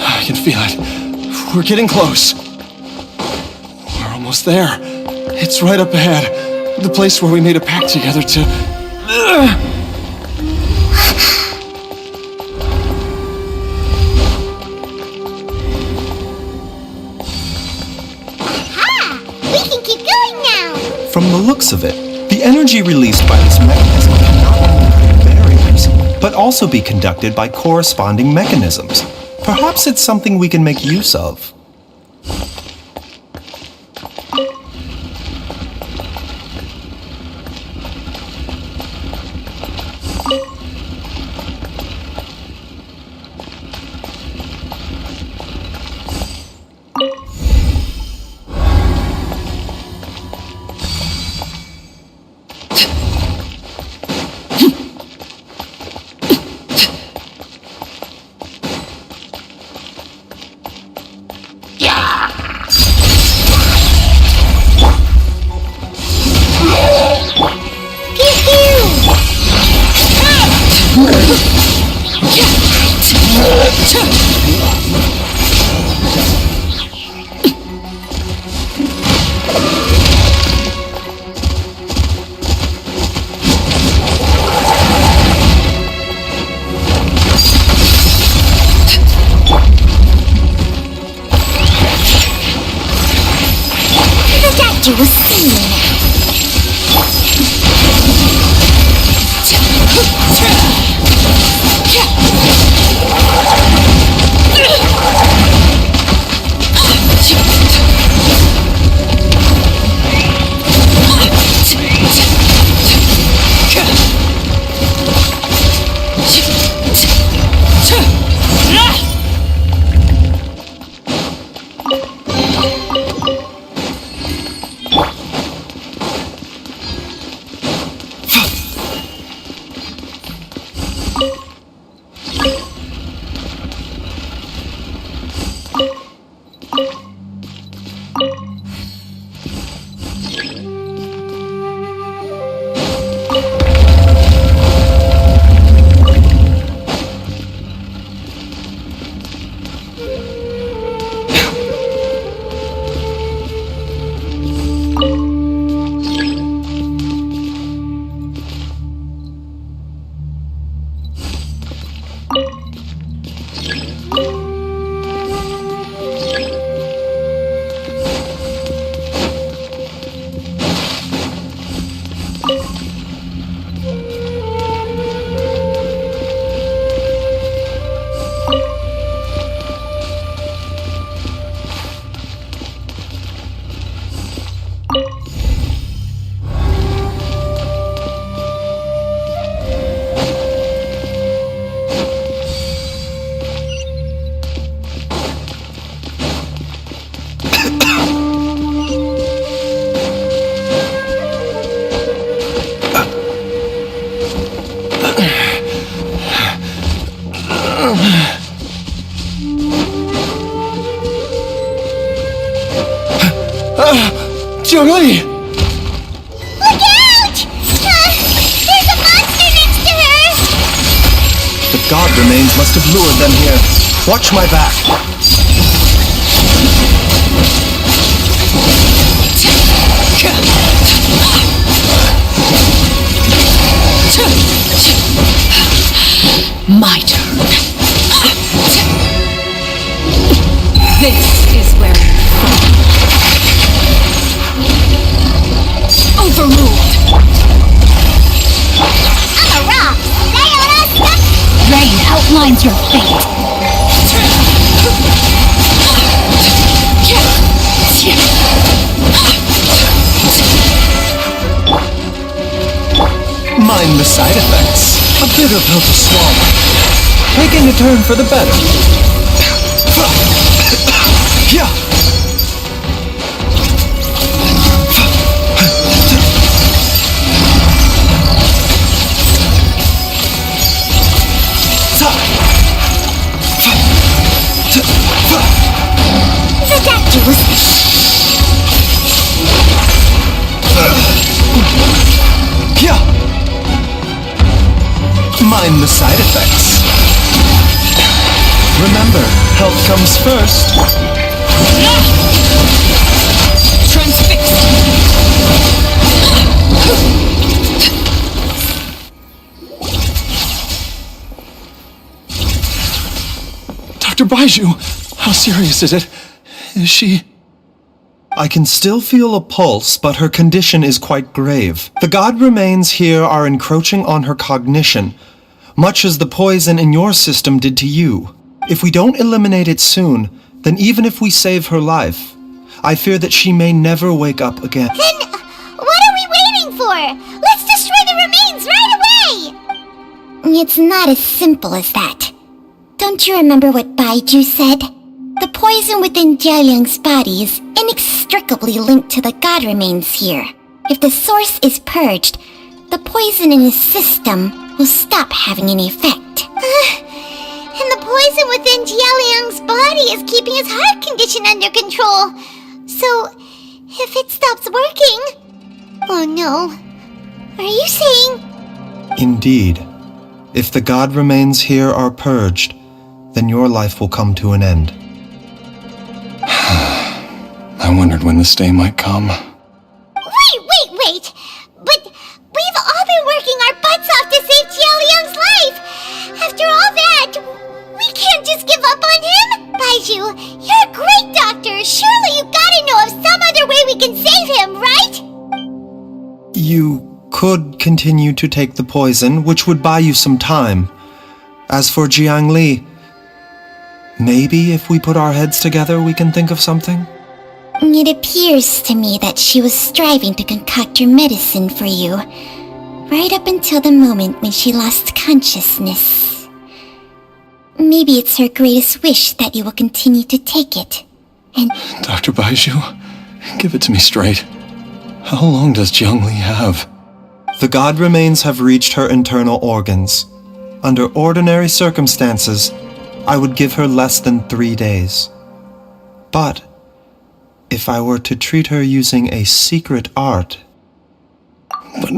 I can feel it. We're getting close. We're almost there. It's right up ahead. The place where we made a pact together to... We can keep going now. From the looks of it, the energy released by this mechanism can not only create barriers, but also be conducted by corresponding mechanisms. Perhaps it's something we can make use of. You will see now. Jiangli! Look out! There's a monster next to her! The god remains must have lured them here. Watch my back. My turn. This is where you fall. Overruled. I'm a rock! Sayonara! Rain outlines your fate. Mind the side effects. A bitter pill to swallow. Taking a turn for the better. Yeah. The doctor was... Yeah. Mind the side effects. Remember, health comes first. Transfixed. Dr. Baiju, how serious is it? Is she... I can still feel a pulse, but her condition is quite grave. The god remains here are encroaching on her cognition, much as the poison in your system did to you. If we don't eliminate it soon, then even if we save her life, I fear that she may never wake up again. Then, what are we waiting for? Let's destroy the remains right away! It's not as simple as that. Don't you remember what Baiju said? The poison within Jiaoyang's body is inextricably linked to the god remains here. If the source is purged, the poison in his system will stop having any effect. And the poison within Jiaoyang's body is keeping his heart condition under control. So, if it stops working... Oh no. Are you saying... Indeed. If the god remains here are purged, then your life will come to an end. I wondered when this day might come. Wait! But we've all been working our butts off to save Jiaoyang's life! After all that, we can't just give up on him! Baiju, you're a great doctor! Surely you gotta know of some other way we can save him, right? You could continue to take the poison, which would buy you some time. As for Jiangli, maybe if we put our heads together we can think of something? It appears to me that she was striving to concoct your medicine for you, right up until the moment when she lost consciousness. Maybe it's her greatest wish that you will continue to take it, and... Dr. Baiju, give it to me straight. How long does Jiangli have? The god remains have reached her internal organs. Under ordinary circumstances, I would give her less than 3 days. But if I were to treat her using a secret art... But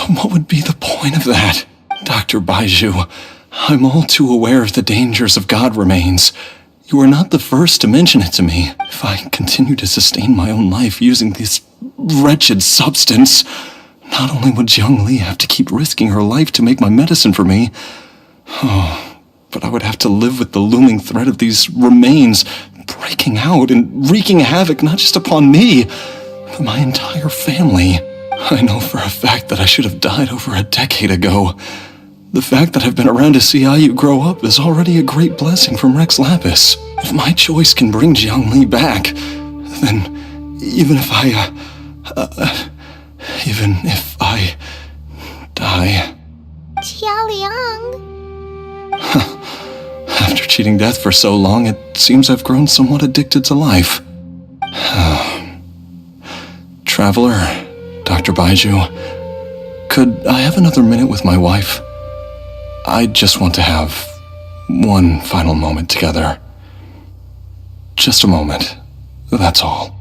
what would be the point of that? Dr. Baiju, I'm all too aware of the dangers of god remains. You are not the first to mention it to me. If I continue to sustain my own life using this wretched substance, not only would Jiangli have to keep risking her life to make my medicine for me, but I would have to live with the looming threat of these remains breaking out and wreaking havoc not just upon me, but my entire family. I know for a fact that I should have died over a decade ago. The fact that I've been around to see how you grow up is already a great blessing from Rex Lapis. If my choice can bring Jiangli back, then even if I die... Jiaoyang... After cheating death for so long, it seems I've grown somewhat addicted to life. Traveler, Dr. Baiju, could I have another minute with my wife? I just want to have one final moment together. Just a moment, that's all.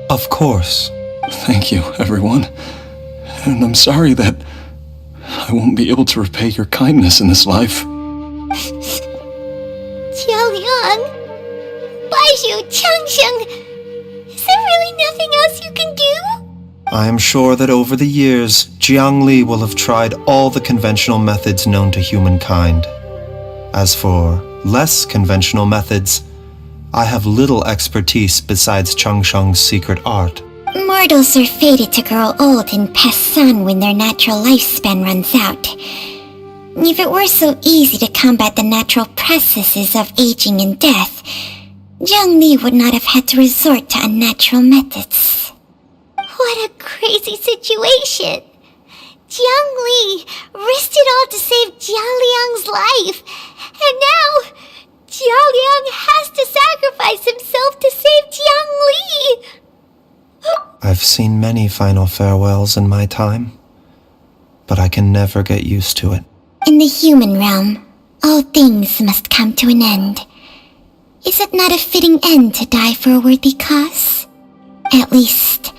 Of course. Thank you, everyone. And I'm sorry that I won't be able to repay your kindness in this life. Jialiang, Baizhu, Changsheng, is there really nothing else you can do? I am sure that over the years, Jiangli will have tried all the conventional methods known to humankind. As for less conventional methods, I have little expertise besides Changsheng's secret art. Mortals are fated to grow old and pass on when their natural lifespan runs out. If it were so easy to combat the natural processes of aging and death, Jiangli would not have had to resort to unnatural methods. What a crazy situation! Jiangli risked it all to save Jialiang's life, and now Jialiang has to sacrifice himself to save Jiangli! I've seen many final farewells in my time, but I can never get used to it. In the human realm, all things must come to an end. Is it not a fitting end to die for a worthy cause? At least,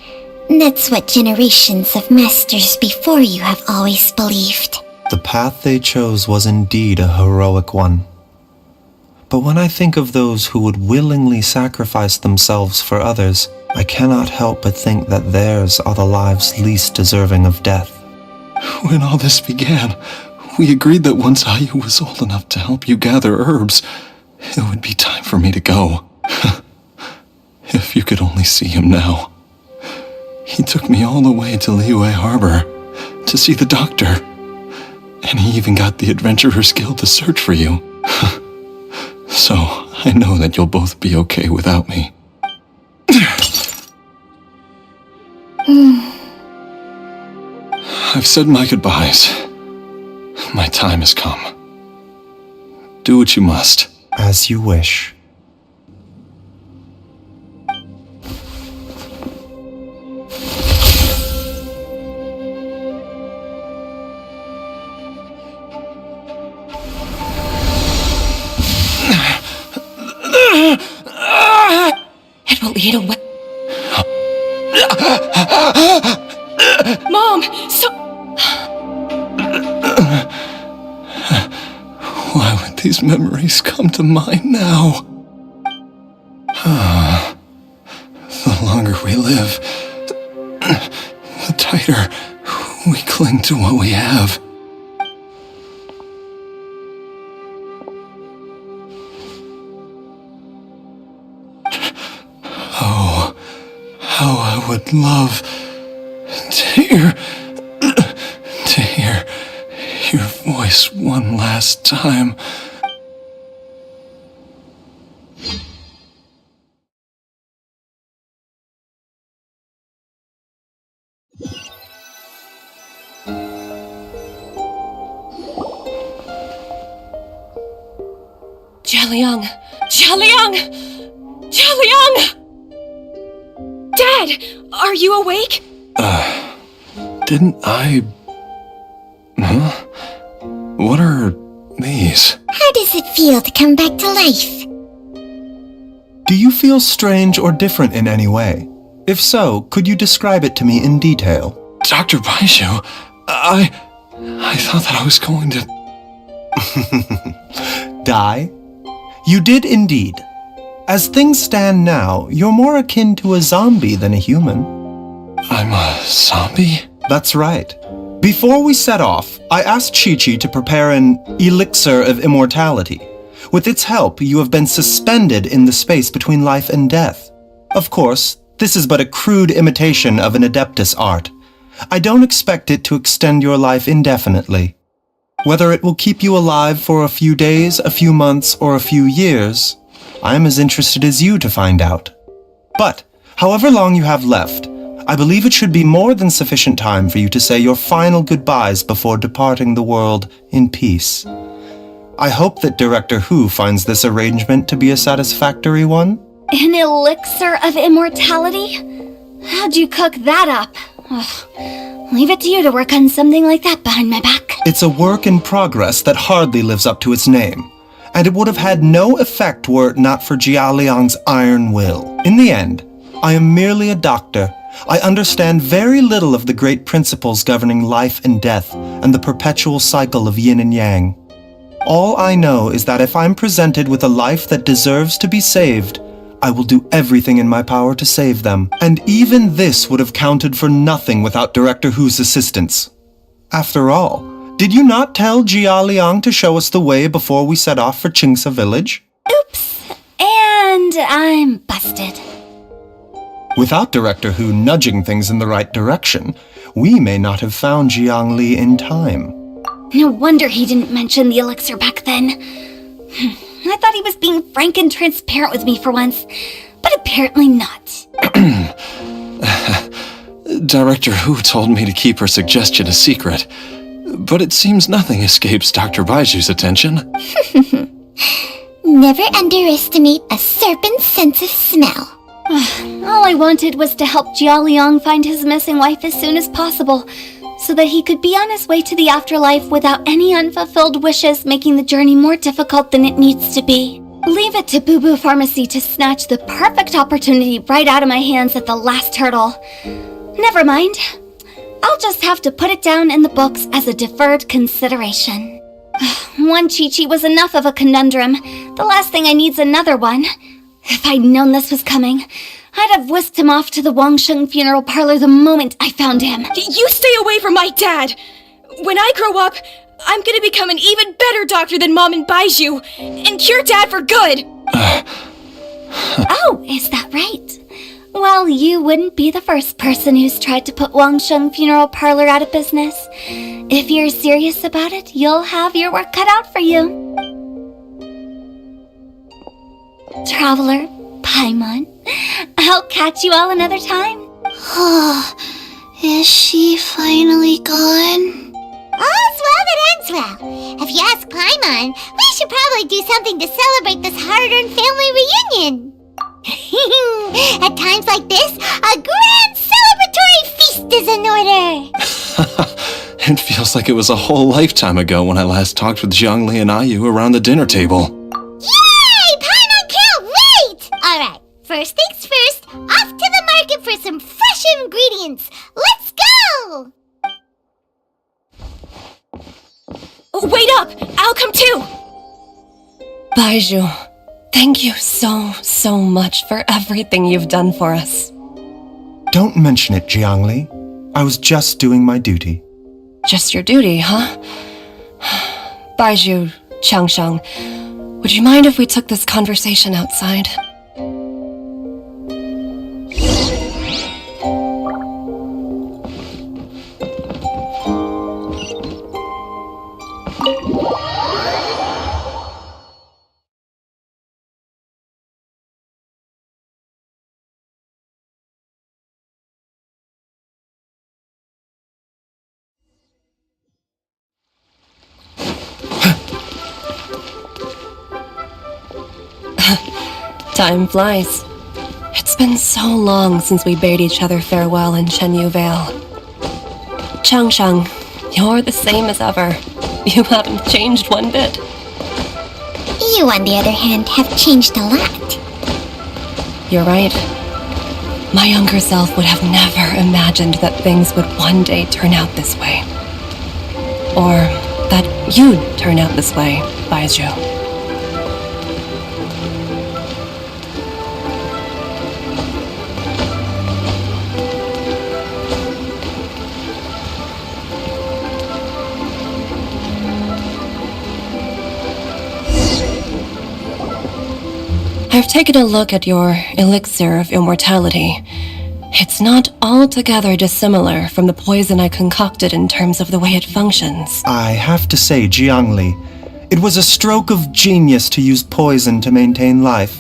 that's what generations of masters before you have always believed. The path they chose was indeed a heroic one. But when I think of those who would willingly sacrifice themselves for others, I cannot help but think that theirs are the lives least deserving of death. When all this began, we agreed that once Ayu was old enough to help you gather herbs, it would be time for me to go. If you could only see him now. He took me all the way to Liyue Harbor to see the doctor. And he even got the Adventurer's Guild to search for you. So, I know that you'll both be okay without me. I've said my goodbyes. My time has come. Do what you must. As you wish. It will lead away. Mom, so... Why would these memories come to mind now? The longer we live, the tighter we cling to what we have. Oh, how I would love to hear your voice one last time. Jialiang! Jialiang! Jialiang! Dad! Are you awake? Didn't I... Huh? What are these? How does it feel to come back to life? Do you feel strange or different in any way? If so, could you describe it to me in detail? Dr. Baizhu, I thought that I was going to... Die? You did indeed. As things stand now, you're more akin to a zombie than a human. I'm a zombie? That's right. Before we set off, I asked Chi-Chi to prepare an elixir of immortality. With its help, you have been suspended in the space between life and death. Of course, this is but a crude imitation of an Adeptus art. I don't expect it to extend your life indefinitely. Whether it will keep you alive for a few days, a few months, or a few years, I am as interested as you to find out. But, however long you have left, I believe it should be more than sufficient time for you to say your final goodbyes before departing the world in peace. I hope that Director Hu finds this arrangement to be a satisfactory one. An elixir of immortality? How'd you cook that up? Ugh. Leave it to you to work on something like that behind my back. It's a work in progress that hardly lives up to its name, and it would have had no effect were it not for Jialiang's iron will. In the end, I am merely a doctor. I understand very little of the great principles governing life and death and the perpetual cycle of yin and yang. All I know is that if I'm presented with a life that deserves to be saved, I will do everything in my power to save them. And even this would have counted for nothing without Director Hu's assistance. After all, did you not tell Jia Liang to show us the way before we set off for Qingsa village? Oops. And I'm busted. Without Director Hu nudging things in the right direction, we may not have found Jiangli in time. No wonder he didn't mention the elixir back then. I thought he was being frank and transparent with me for once, but apparently not. Director Hu told me to keep her suggestion a secret, but it seems nothing escapes Dr. Baiju's attention. Never underestimate a serpent's sense of smell. All I wanted was to help Jia Liang find his missing wife as soon as possible, so that he could be on his way to the afterlife without any unfulfilled wishes making the journey more difficult than it needs to be. Leave it to Boo Boo Pharmacy to snatch the perfect opportunity right out of my hands at the last hurdle. Never mind. I'll just have to put it down in the books as a deferred consideration. One Chi-Chi was enough of a conundrum. The last thing I need's another one. If I'd known this was coming, I'd have whisked him off to the Wangsheng funeral parlor the moment I found him. You stay away from my dad! When I grow up, I'm gonna become an even better doctor than Mom and Baiju, and cure Dad for good! Oh, is that right? Well, you wouldn't be the first person who's tried to put Wangsheng funeral parlor out of business. If you're serious about it, you'll have your work cut out for you. Traveler, Paimon, I'll catch you all another time. Is she finally gone? All's well that ends well. If you ask Paimon, we should probably do something to celebrate this hard-earned family reunion. At times like this, a grand celebratory feast is in order. It feels like it was a whole lifetime ago when I last talked with Jiangli and Ayu around the dinner table. Alright, first things first, off to the market for some fresh ingredients. Let's go! Wait up! I'll come too! Baiju, thank you so much for everything you've done for us. Don't mention it, Jiangli. I was just doing my duty. Just your duty, huh? Baiju, Changsheng, would you mind if we took this conversation outside? Time flies. It's been so long since we bade each other farewell in Chenyu Vale. Changsheng, you're the same as ever. You haven't changed one bit. You, on the other hand, have changed a lot. You're right. My younger self would have never imagined that things would one day turn out this way. Or that you'd turn out this way, Baiju. I've taken a look at your elixir of immortality. It's not altogether dissimilar from the poison I concocted in terms of the way it functions. I have to say, Jiangli, it was a stroke of genius to use poison to maintain life.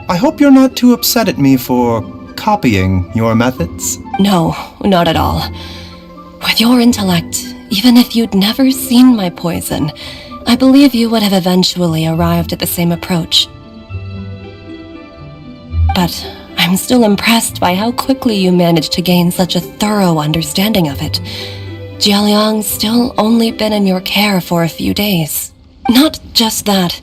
I hope you're not too upset at me for copying your methods. No, not at all. With your intellect, even if you'd never seen my poison, I believe you would have eventually arrived at the same approach. But I'm still impressed by how quickly you managed to gain such a thorough understanding of it. Jialiang's still only been in your care for a few days. Not just that,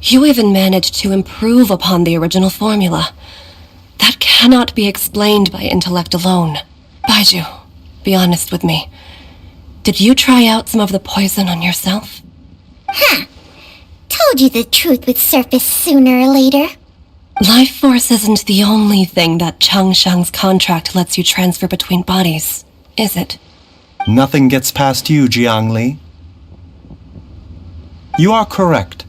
you even managed to improve upon the original formula. That cannot be explained by intellect alone. Baiju, be honest with me. Did you try out some of the poison on yourself? Huh. Told you the truth would surface sooner or later. Life force isn't the only thing that Changshang's contract lets you transfer between bodies, is it? Nothing gets past you, Jiangli. You are correct.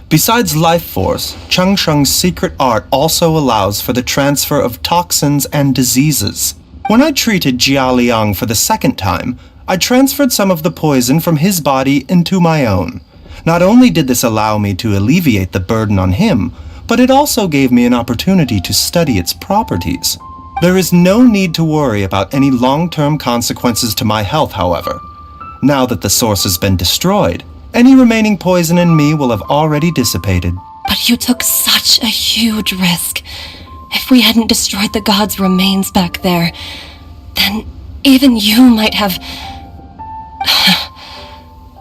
Besides life force, Changsheng's secret art also allows for the transfer of toxins and diseases. When I treated Jia Liang for the second time, I transferred some of the poison from his body into my own. Not only did this allow me to alleviate the burden on him, but it also gave me an opportunity to study its properties. There is no need to worry about any long-term consequences to my health, however. Now that the source has been destroyed, any remaining poison in me will have already dissipated. But you took such a huge risk. If we hadn't destroyed the god's remains back there, then even you might have...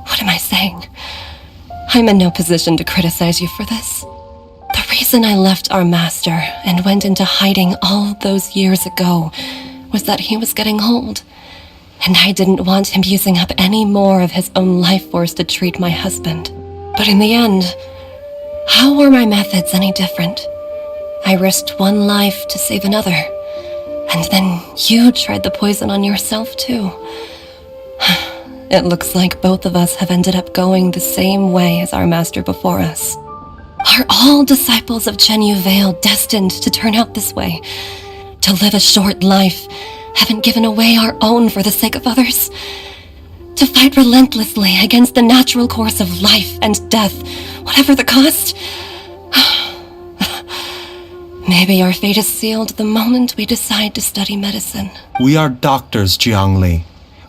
What am I saying? I'm in no position to criticize you for this. The reason I left our master and went into hiding all those years ago was that he was getting old, and I didn't want him using up any more of his own life force to treat my husband. But in the end, how were my methods any different? I risked one life to save another, and then you tried the poison on yourself too. It looks like both of us have ended up going the same way as our master before us. Are all disciples of Chenyu Vale destined to turn out this way? To live a short life, having given away our own for the sake of others? To fight relentlessly against the natural course of life and death, whatever the cost? Maybe our fate is sealed the moment we decide to study medicine. We are doctors, Jiangli.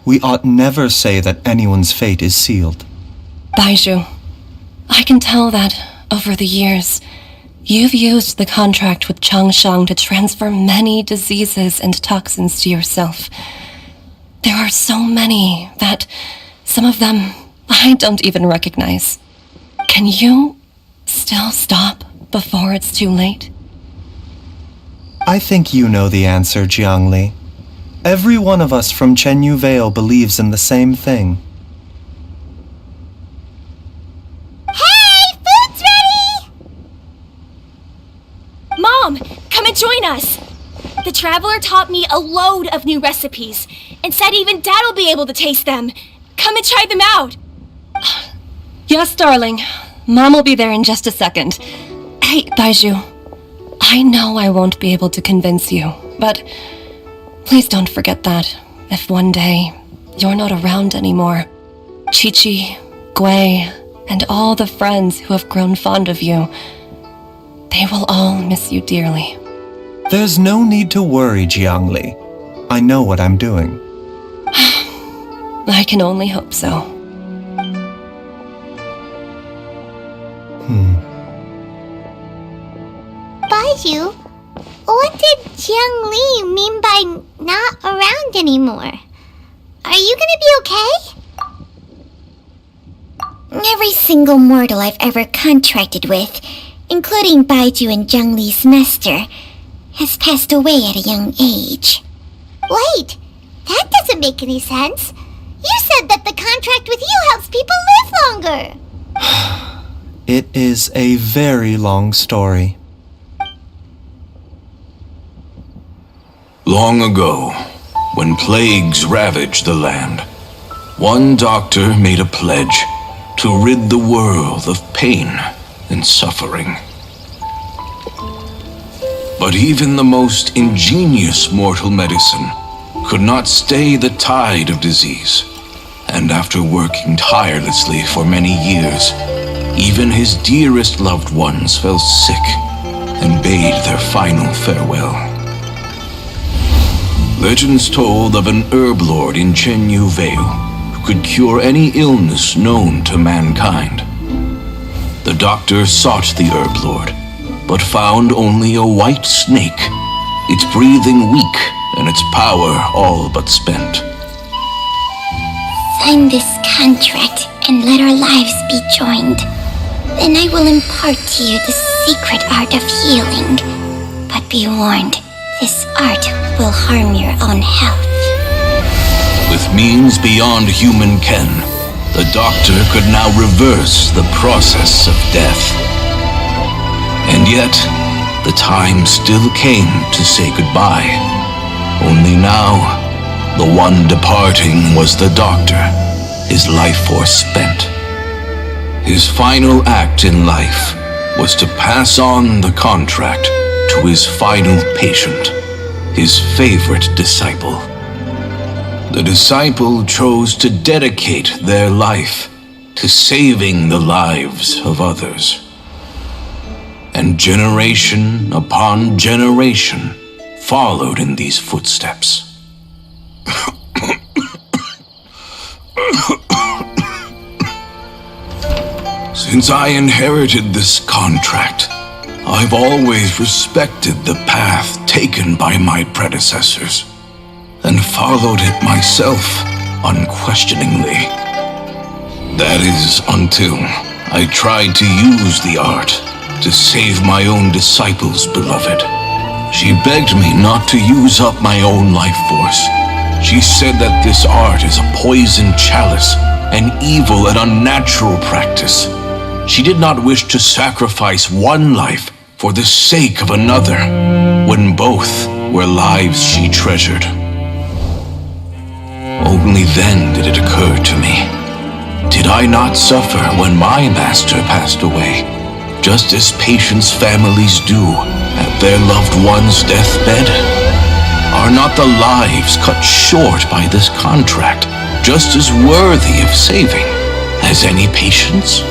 We ought never say that anyone's fate is sealed. Baiju, I can tell that, over the years, you've used the contract with Changshang to transfer many diseases and toxins to yourself. There are so many that some of them I don't even recognize. Can you still stop before it's too late? I think you know the answer, Jiangli. Every one of us from Chenyu Vale believes in the same thing. Hey, food's ready! Mom, come and join us! The Traveler taught me a load of new recipes, and said even Dad will be able to taste them. Come and try them out! Yes, darling. Mom will be there in just a second. Hey, Baiju, I know I won't be able to convince you, but please don't forget that if one day you're not around anymore, Chi-Chi, Gui, and all the friends who have grown fond of you, they will all miss you dearly. There's no need to worry, Jiangli. I know what I'm doing. I can only hope so. Baiju, what did Jiang Li mean by not around anymore? Are you gonna be okay? Every single mortal I've ever contracted with, including Baiju and Jiang Li's master, has passed away at a young age. Wait, that doesn't make any sense. You said that the contract with you helps people live longer. It is a very long story. Long ago, when plagues ravaged the land, one doctor made a pledge to rid the world of pain and suffering. But even the most ingenious mortal medicine could not stay the tide of disease, and after working tirelessly for many years, even his dearest loved ones fell sick and bade their final farewell. Legends told of an herb lord in Chenyu Vale who could cure any illness known to mankind. The doctor sought the herb lord, but found only a white snake, its breathing weak and its power all but spent. Sign this contract and let our lives be joined. Then I will impart to you the secret art of healing. But be warned, This art will harm your own health. With means beyond human ken, the doctor could now reverse the process of death. And yet, the time still came to say goodbye. Only now, the one departing was the doctor, his life force spent. His final act in life was to pass on the contract to his final patient, his favorite disciple. The disciple chose to dedicate their life to saving the lives of others. And generation upon generation followed in these footsteps. Since I inherited this contract, I've always respected the path taken by my predecessors, and followed it myself unquestioningly. That is until I tried to use the art to save my own disciple's beloved. She begged me not to use up my own life force. She said that this art is a poisoned chalice, an evil and unnatural practice. She did not wish to sacrifice one life for the sake of another, when both were lives she treasured. Only then did it occur to me, did I not suffer when my master passed away, just as patients' families do at their loved one's deathbed? Are not the lives cut short by this contract just as worthy of saving as any patients?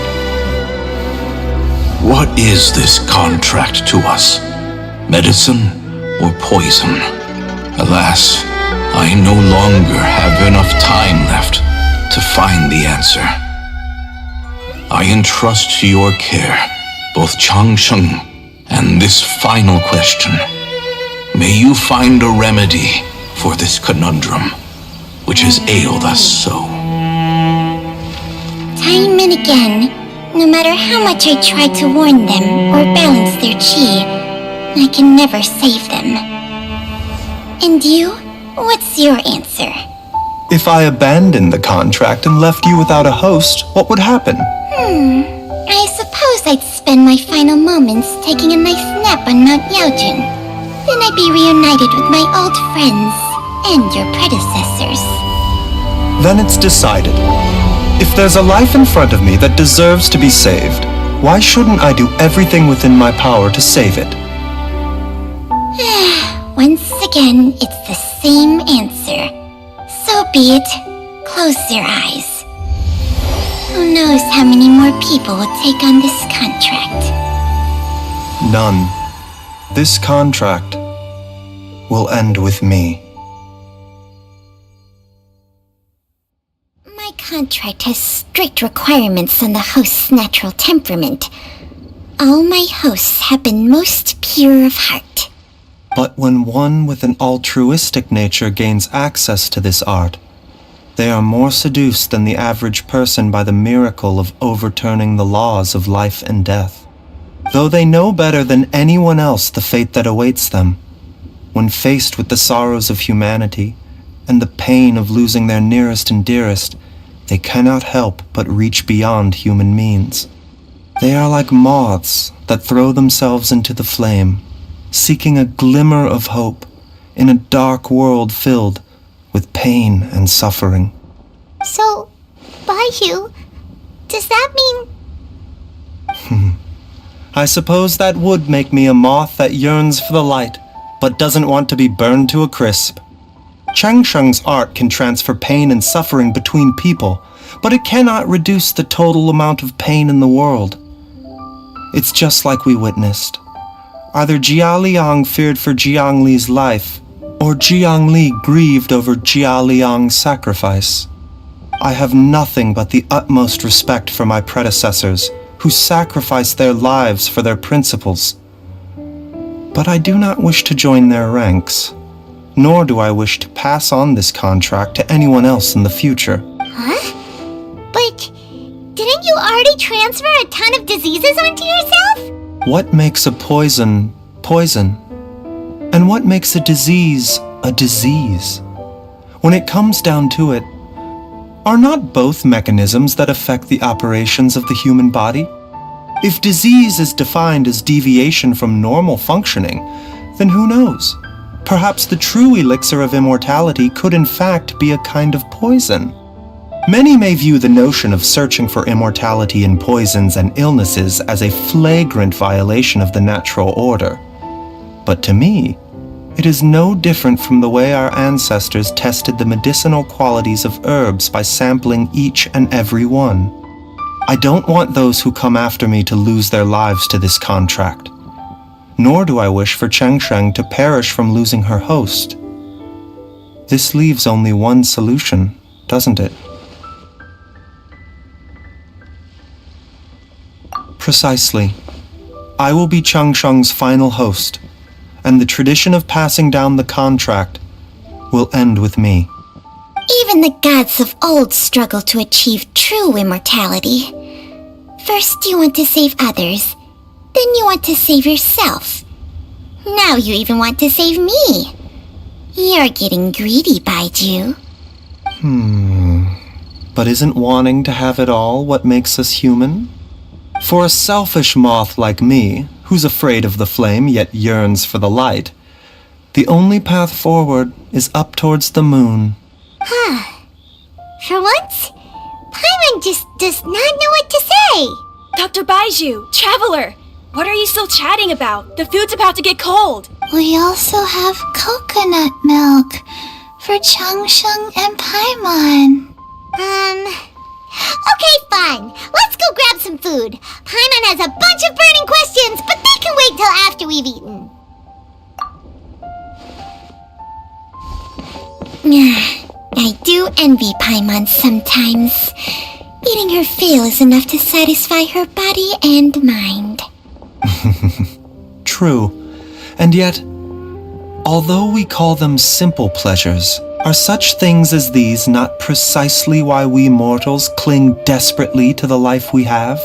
What is this contract to us? Medicine or poison? Alas, I no longer have enough time left to find the answer. I entrust to your care both Changsheng and this final question. May you find a remedy for this conundrum, which has ailed us so. Time and again, no matter how much I try to warn them or balance their chi, I can never save them. And you? What's your answer? If I abandoned the contract and left you without a host, what would happen? I suppose I'd spend my final moments taking a nice nap on Mount Yaojun. Then I'd be reunited with my old friends and your predecessors. Then it's decided. If there's a life in front of me that deserves to be saved, why shouldn't I do everything within my power to save it? Once again, it's the same answer. So be it. Close your eyes. Who knows how many more people will take on this contract? None. This contract will end with me. My contract has strict requirements on the host's natural temperament. All my hosts have been most pure of heart. But when one with an altruistic nature gains access to this art, they are more seduced than the average person by the miracle of overturning the laws of life and death. Though they know better than anyone else the fate that awaits them, when faced with the sorrows of humanity and the pain of losing their nearest and dearest, they cannot help but reach beyond human means. They are like moths that throw themselves into the flame, seeking a glimmer of hope in a dark world filled with pain and suffering. So, Baihu, does that mean... I suppose that would make me a moth that yearns for the light, but doesn't want to be burned to a crisp. Changsheng's art can transfer pain and suffering between people, but it cannot reduce the total amount of pain in the world. It's just like we witnessed. Either Jia Liang feared for Jiang Li's life, or Jiang Li grieved over Jia Liang's sacrifice. I have nothing but the utmost respect for my predecessors, who sacrificed their lives for their principles. But I do not wish to join their ranks, nor do I wish to pass on this contract to anyone else in the future. Huh? But didn't you already transfer a ton of diseases onto yourself? What makes a poison poison? And what makes a disease a disease? When it comes down to it, are not both mechanisms that affect the operations of the human body? If disease is defined as deviation from normal functioning, then who knows? Perhaps the true elixir of immortality could in fact be a kind of poison. Many may view the notion of searching for immortality in poisons and illnesses as a flagrant violation of the natural order. But to me, it is no different from the way our ancestors tested the medicinal qualities of herbs by sampling each and every one. I don't want those who come after me to lose their lives to this contract. Nor do I wish for Cheng Sheng to perish from losing her host. This leaves only one solution, doesn't it? Precisely. I will be Cheng Sheng's final host, and the tradition of passing down the contract will end with me. Even the gods of old struggle to achieve true immortality. First you want to save others, then you want to save yourself. Now you even want to save me. You're getting greedy, Baiju. But isn't wanting to have it all what makes us human? For a selfish moth like me, who's afraid of the flame yet yearns for the light, the only path forward is up towards the moon. For once, Paimon just does not know what to say. Dr. Baiju, Traveler, what are you still chatting about? The food's about to get cold. We also have coconut milk for Changsheng and Paimon. Okay, fine. Let's go grab some food. Paimon has a bunch of burning questions, but they can wait till after we've eaten. I do envy Paimon sometimes. Eating her fill is enough to satisfy her body and mind. True. And yet, although we call them simple pleasures, are such things as these not precisely why we mortals cling desperately to the life we have?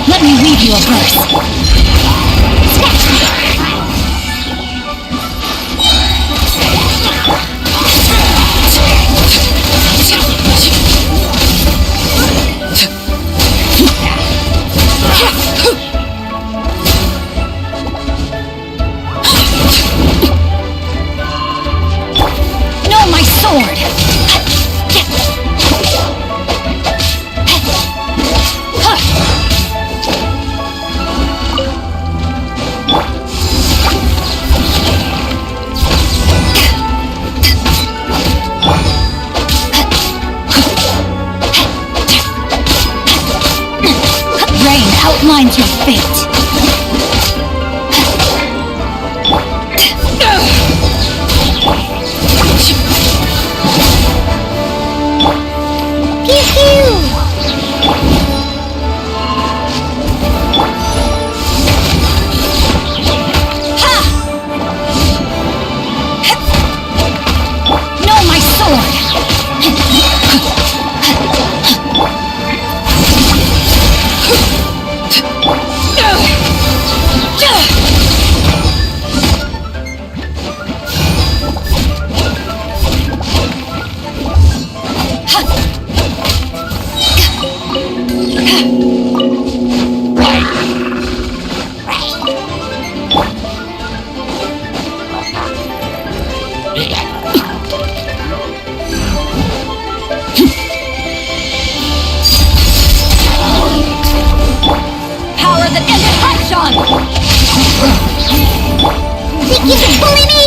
Let me read you a verse. No, my sword! Mine's your fate. Pew pew! No, my sword! Power that ended Hakshan! Think you can bully me?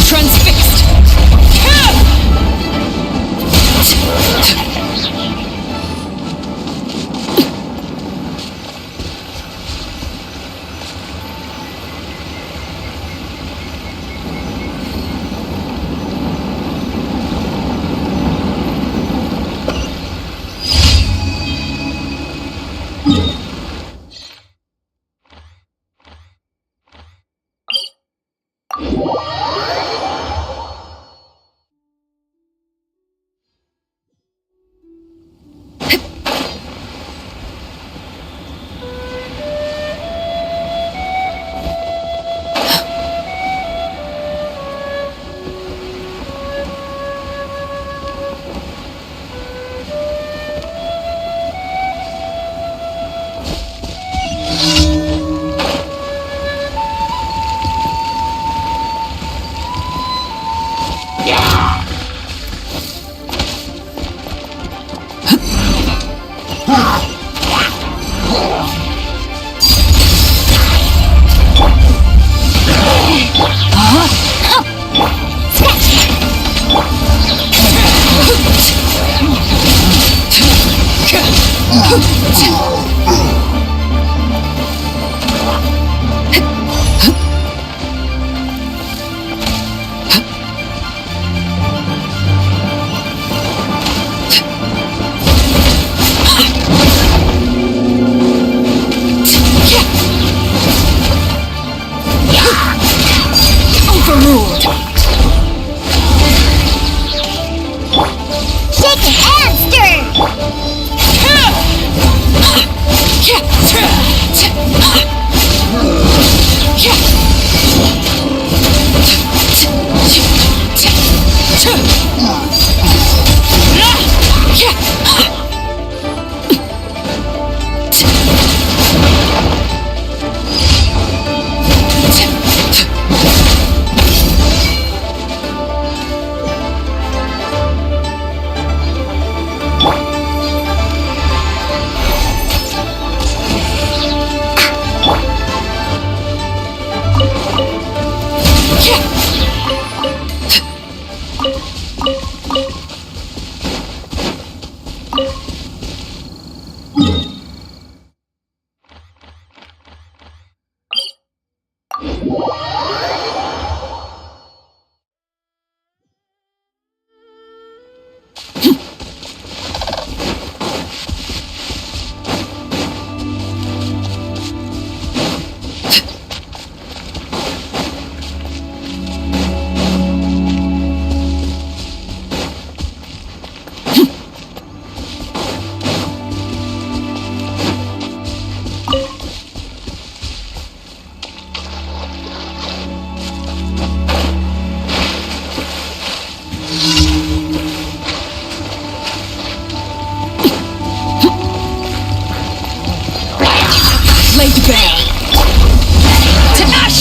Transfixed!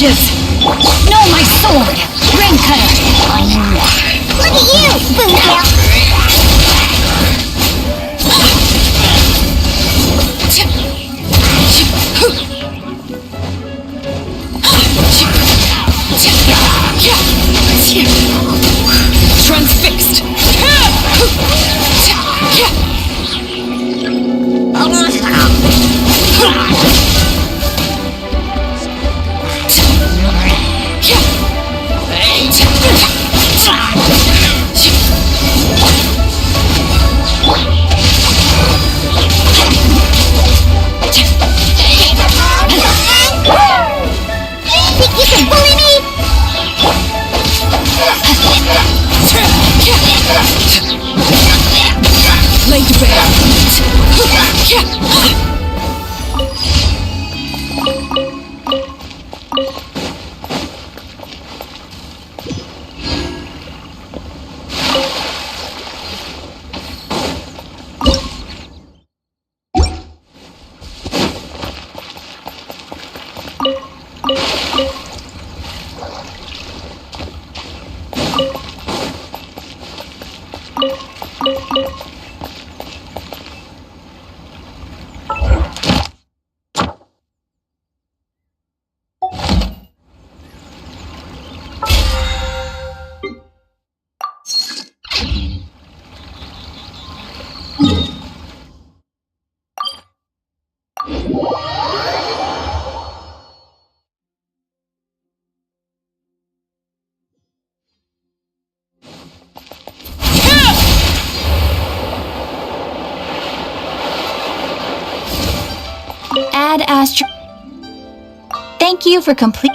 witches! Know my sword! Ring cutter! Look at you, Boontail! Transfixed! Think you can bully me? Laid bare! Ad Astra. Thank you for complete.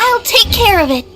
I'll take care of it.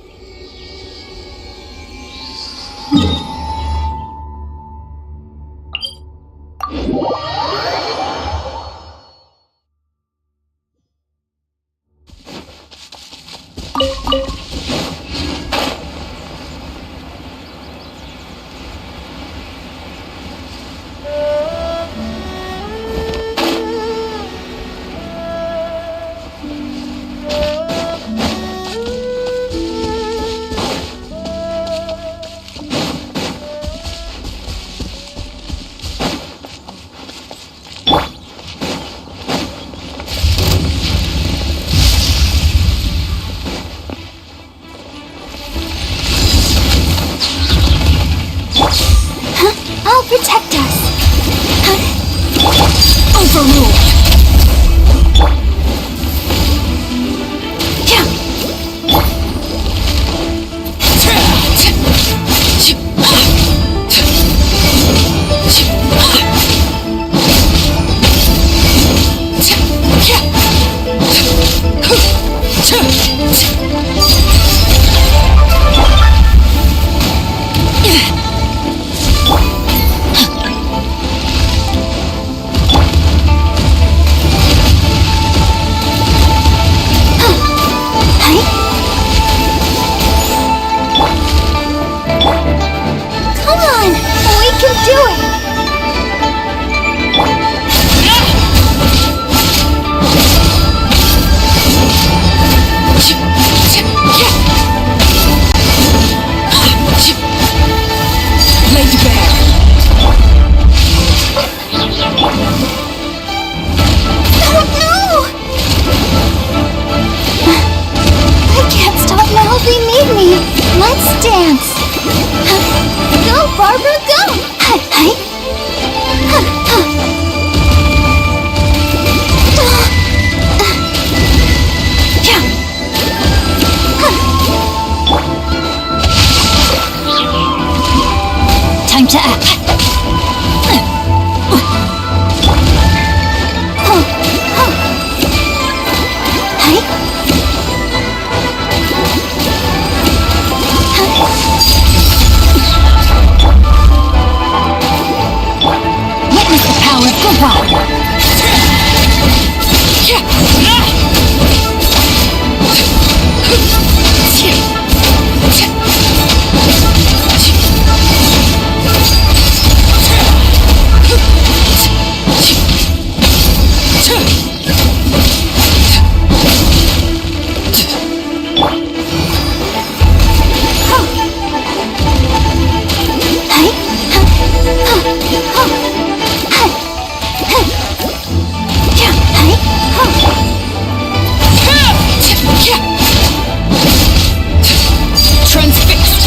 protect us. Overruled! Come on, we can do it. Laid bare. No! I can't stop now. They need me. Let's dance. Go, Barbara, go! Time to act. Witness the power of good rock. Transfixed!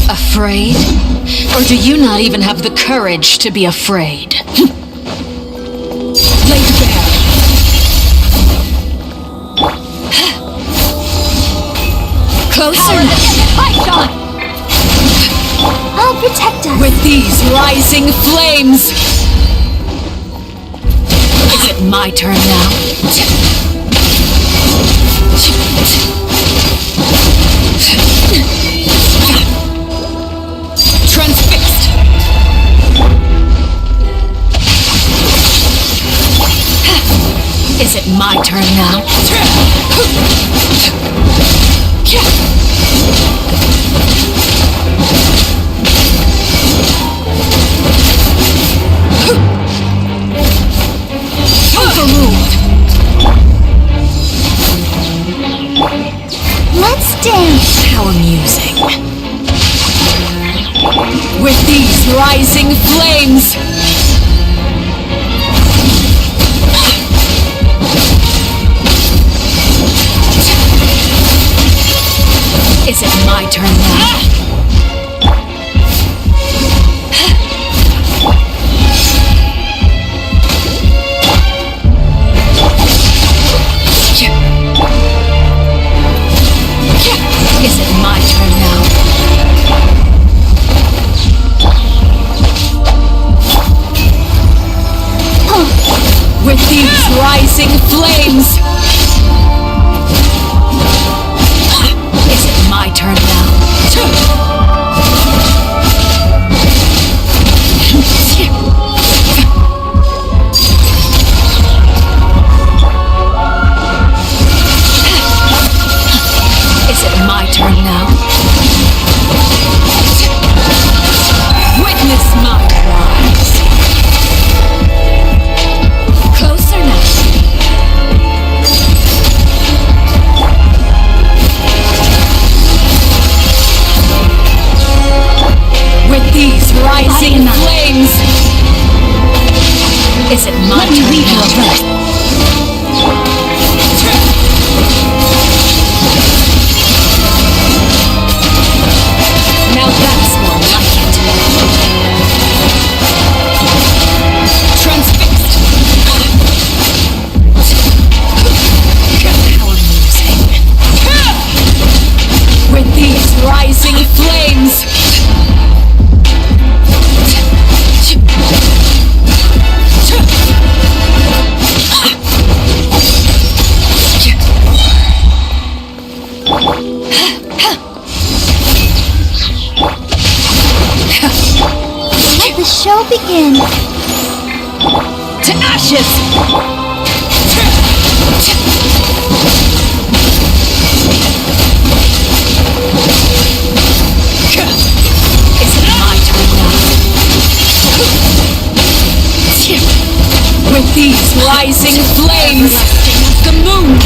Afraid? Or do you not even have the courage to be afraid? Lay to bear! Closer! I'll protect us. With these rising flames! Is it my turn now? Transfixed! Is it my turn now? Overruled! Let's dance. How amusing. With these rising flames! Is it my turn now? Is it my turn now? With these rising flames! Is it my turn now? rising flames! Let the show begin. To ashes! Is it my turn now? With these rising flames, the moon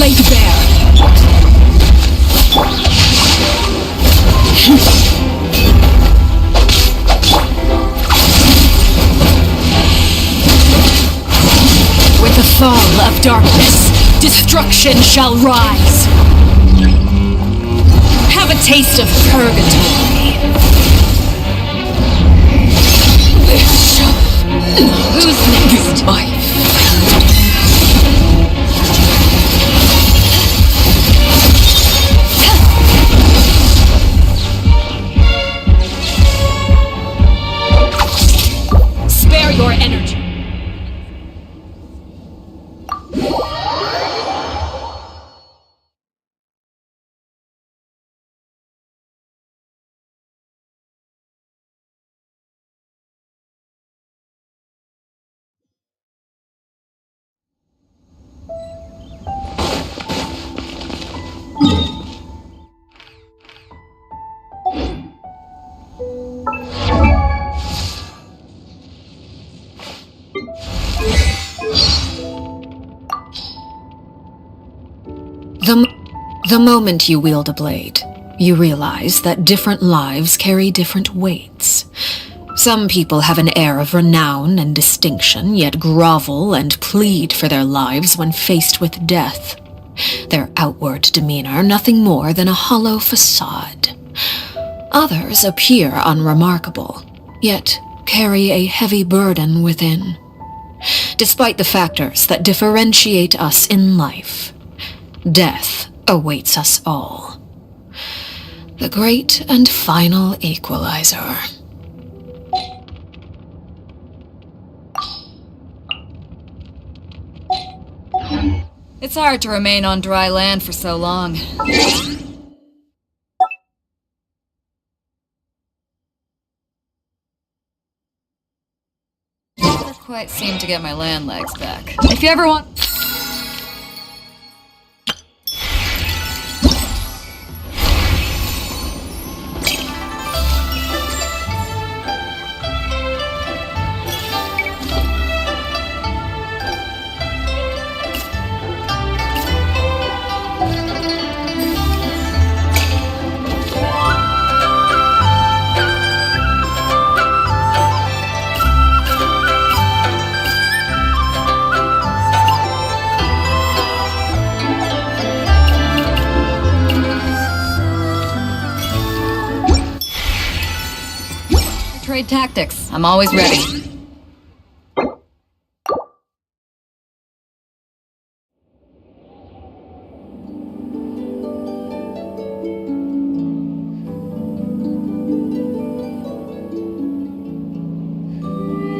laid bare. With the fall of darkness, destruction shall rise. Have a taste of purgatory. Who's next? Spare your energy. The moment you wield a blade, you realize that different lives carry different weights. Some people have an air of renown and distinction, yet grovel and plead for their lives when faced with death. Their outward demeanor nothing more than a hollow facade. Others appear unremarkable, yet carry a heavy burden within. Despite the factors that differentiate us in life, death awaits us all. The great and final equalizer. It's hard to remain on dry land for so long. Never quite seem to get my land legs back. If you ever want... Trade tactics. I'm always ready.